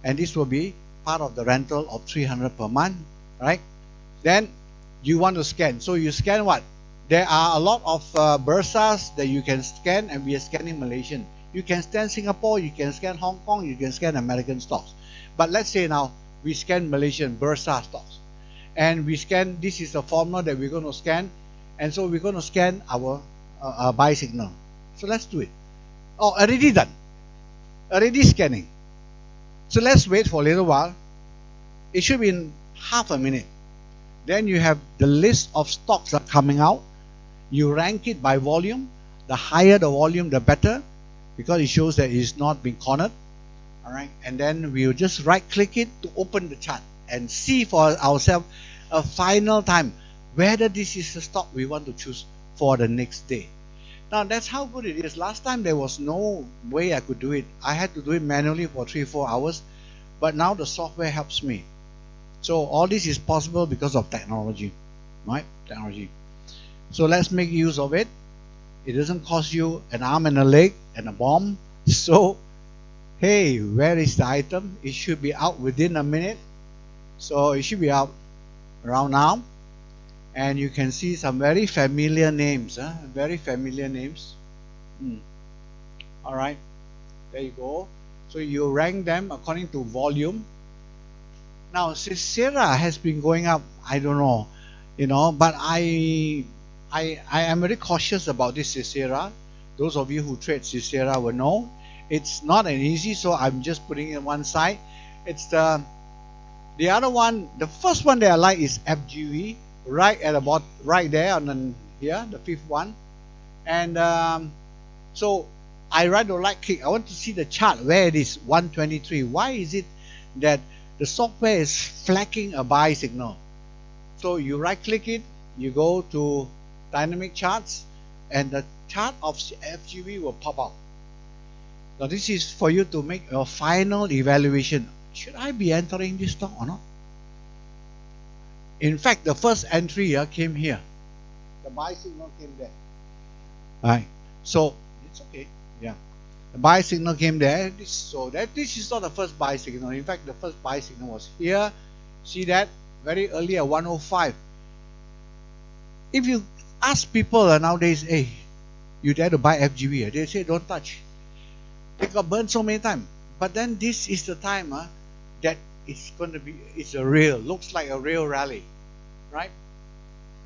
and this will be part of the rental of 300 per month, right? Then you want to scan. So you scan what? There are a lot of bursas that you can scan, and we are scanning Malaysian. You can scan Singapore, you can scan Hong Kong, you can scan American stocks. But let's say now we scan Malaysian bursa stocks, and we scan. This is the formula that we're going to scan, and so we're going to scan our buy signal. So let's do it. Oh, already done. Already scanning. So let's wait for a little while. It should be in half a minute. Then you have the list of stocks are coming out. You rank it by volume. The higher the volume, the better, because it shows that it's not being cornered. All right. And then we'll just right click it to open the chart and see for ourselves a final time whether this is the stock we want to choose for the next day. Now that's how good it is. Last time there was no way I could do it. I had to do it manually for 3-4 hours, but now the software helps me. So all this is possible because of technology, right? Technology. So let's make use of it. It doesn't cost you an arm and a leg and a bomb. So hey, where is the item? It should be out within a minute. So it should be out around now. And you can see some very familiar names, very familiar names. All right, there you go. So you rank them according to volume. Now Sisera has been going up. I don't know, but I am very cautious about this Sisera. Those of you who trade Sisera will know it's not an easy. So I'm just putting it one side. It's the other one. The first one that I like is FGV. Right at about right there on here, the fifth one, and so I right or right click. I want to see the chart where it is 123. Why is it that the software is flagging a buy signal? So you right click it, you go to dynamic charts, and the chart of FGV will pop up. Now this is for you to make your final evaluation. Should I be entering this stock or not? In fact, the first entry came here. The buy signal came there. Right. So it's okay. Yeah. The buy signal came there. This is not the first buy signal. In fact, the first buy signal was here. See that? Very early at 105. If you ask people nowadays, hey, you dare to buy FGV? They say don't touch. They got burned so many times. But then this is the time that it's looks like a real rally, right?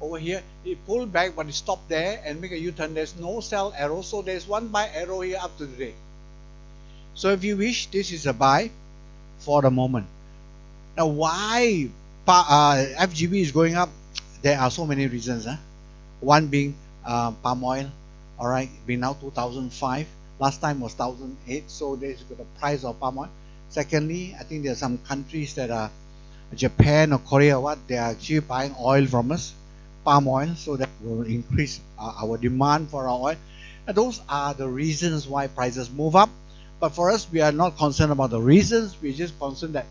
Over here, it pulled back, but it stopped there and make a U-turn. There's no sell arrow, so there's one buy arrow here up to today. So if you wish, this is a buy for the moment. Now, why FGB is going up, there are so many reasons. One being palm oil, all right, being now 2005. Last time was 2008, so there's the price of palm oil. Secondly, I think there are some countries that are Japan or Korea, they are actually buying oil from us, palm oil, so that will increase our demand for our oil. And those are the reasons why prices move up. But for us, we are not concerned about the reasons. We're just concerned that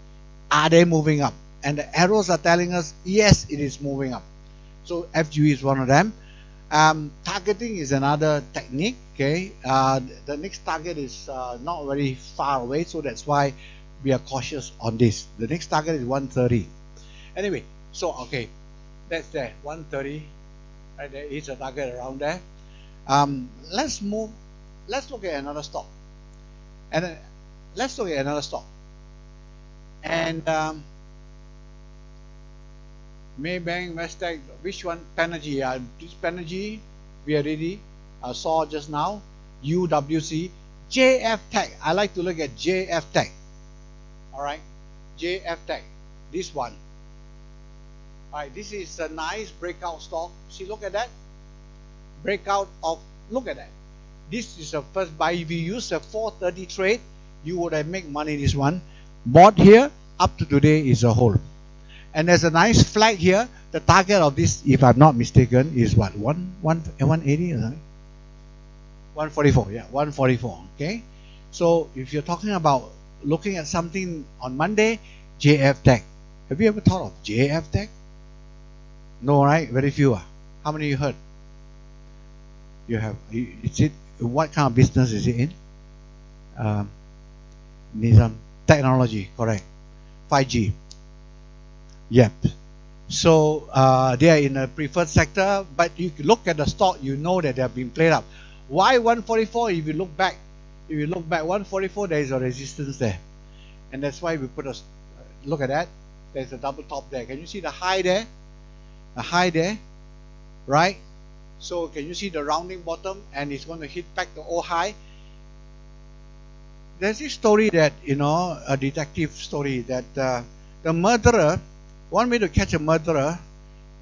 are they moving up? And the arrows are telling us, yes, it is moving up. So FGB is one of them. Targeting is another technique. Okay, the next target is not very far away, so that's why we are cautious on this. The next target is 130. Anyway, so okay, that's there, 130. Right, there is a target around there. Let's look at another stock, and let's look at another stock. And Maybank, Westec, which one? Panergy. This Panergy, we already saw just now. UWC, JF Tech. I like to look at JF Tech. All right, JF Tech. This one. All right, this is a nice breakout stock. See, look at that. Breakout of, look at that. This is a first buy. If you use a 430 trade, you would have made money this one. Bought here, up to today is a hold. And there's a nice flag here. The target of this, if I'm not mistaken, is what? 180 or something? 144, yeah, 144. Okay. So if you're talking about looking at something on Monday, JF Tech. Have you ever thought of JF Tech? No, right? Very few. How many you heard? You have. Is it, what kind of business is it in? Nissan technology, correct. 5G. Yep. So they are in a preferred sector, but you look at the stock, you know that they have been played up. Why 144? If you look back, 144, there is a resistance there, and that's why we put a look at that. There's a double top there. Can you see the high there? The high there, right? So can you see the rounding bottom, and it's going to hit back the old high? There's this story that, a detective story that the murderer. One way to catch a murderer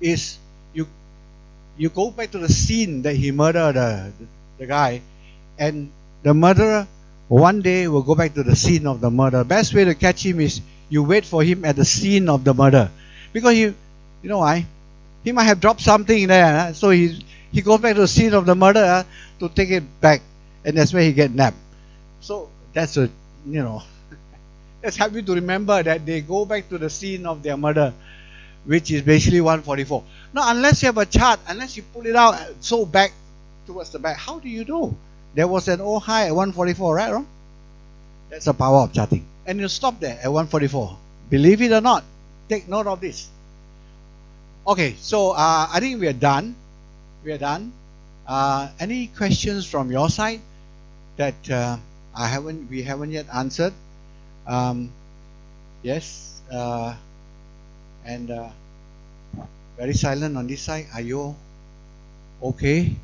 is you go back to the scene that he murdered the guy, and the murderer one day will go back to the scene of the murder. Best way to catch him is you wait for him at the scene of the murder, because you know why? He might have dropped something there, so he goes back to the scene of the murder to take it back, and that's where he get nabbed. So that's let's help you to remember that they go back to the scene of their murder, which is basically 144. Now, unless you have a chart, unless you pull it out so back towards the back, how do you know? There was an old high at 144, right? Wrong? That's the power of charting. And you stop there at 144. Believe it or not, take note of this. Okay, so I think we are done. Any questions from your side that we haven't yet answered? Yes, and very silent on this side. Are you okay?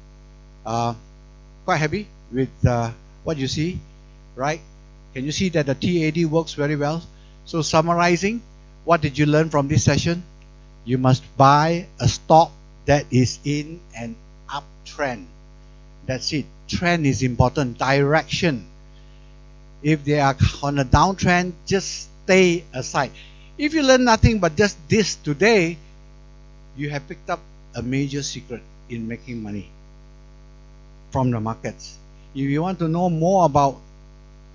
Quite happy with what you see, right? Can you see that the TAD works very well? So summarizing, what did you learn from this session? You must buy a stock that is in an uptrend. That's it. Trend is important. Direction. If they are on a downtrend, just stay aside. If you learn nothing but just this today, you have picked up a major secret in making money from the markets. If you want to know more about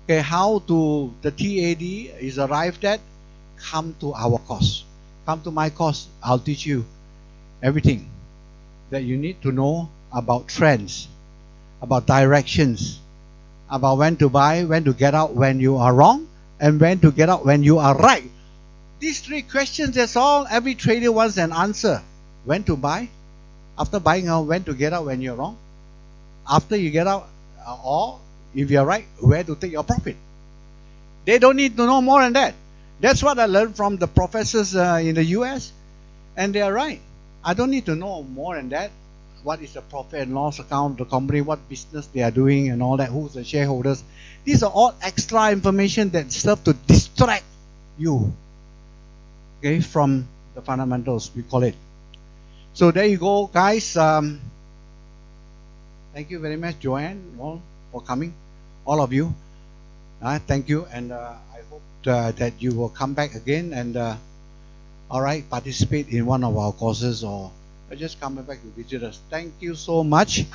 how the TAD is arrived at, come to our course. Come to my course. I'll teach you everything that you need to know about trends, about directions, about when to buy, when to get out when you are wrong, and when to get out when you are right. These three questions, that's all every trader wants an answer. When to buy, after buying out, when to get out when you're wrong, after you get out, or if you're right, where to take your profit. They don't need to know more than that. That's what I learned from the professors in the US, and they are right. I don't need to know more than that. What is the profit and loss account of the company, what business they are doing and all that, who's the shareholders. These are all extra information that serve to distract you, okay, from the the fundamentals, we call it. So there you go, guys. Thank you very much, Joanne, all for coming, all of you. Thank you, and I hope that you will come back again and all right, participate in one of our courses or just come back to visit us. Thank you so much.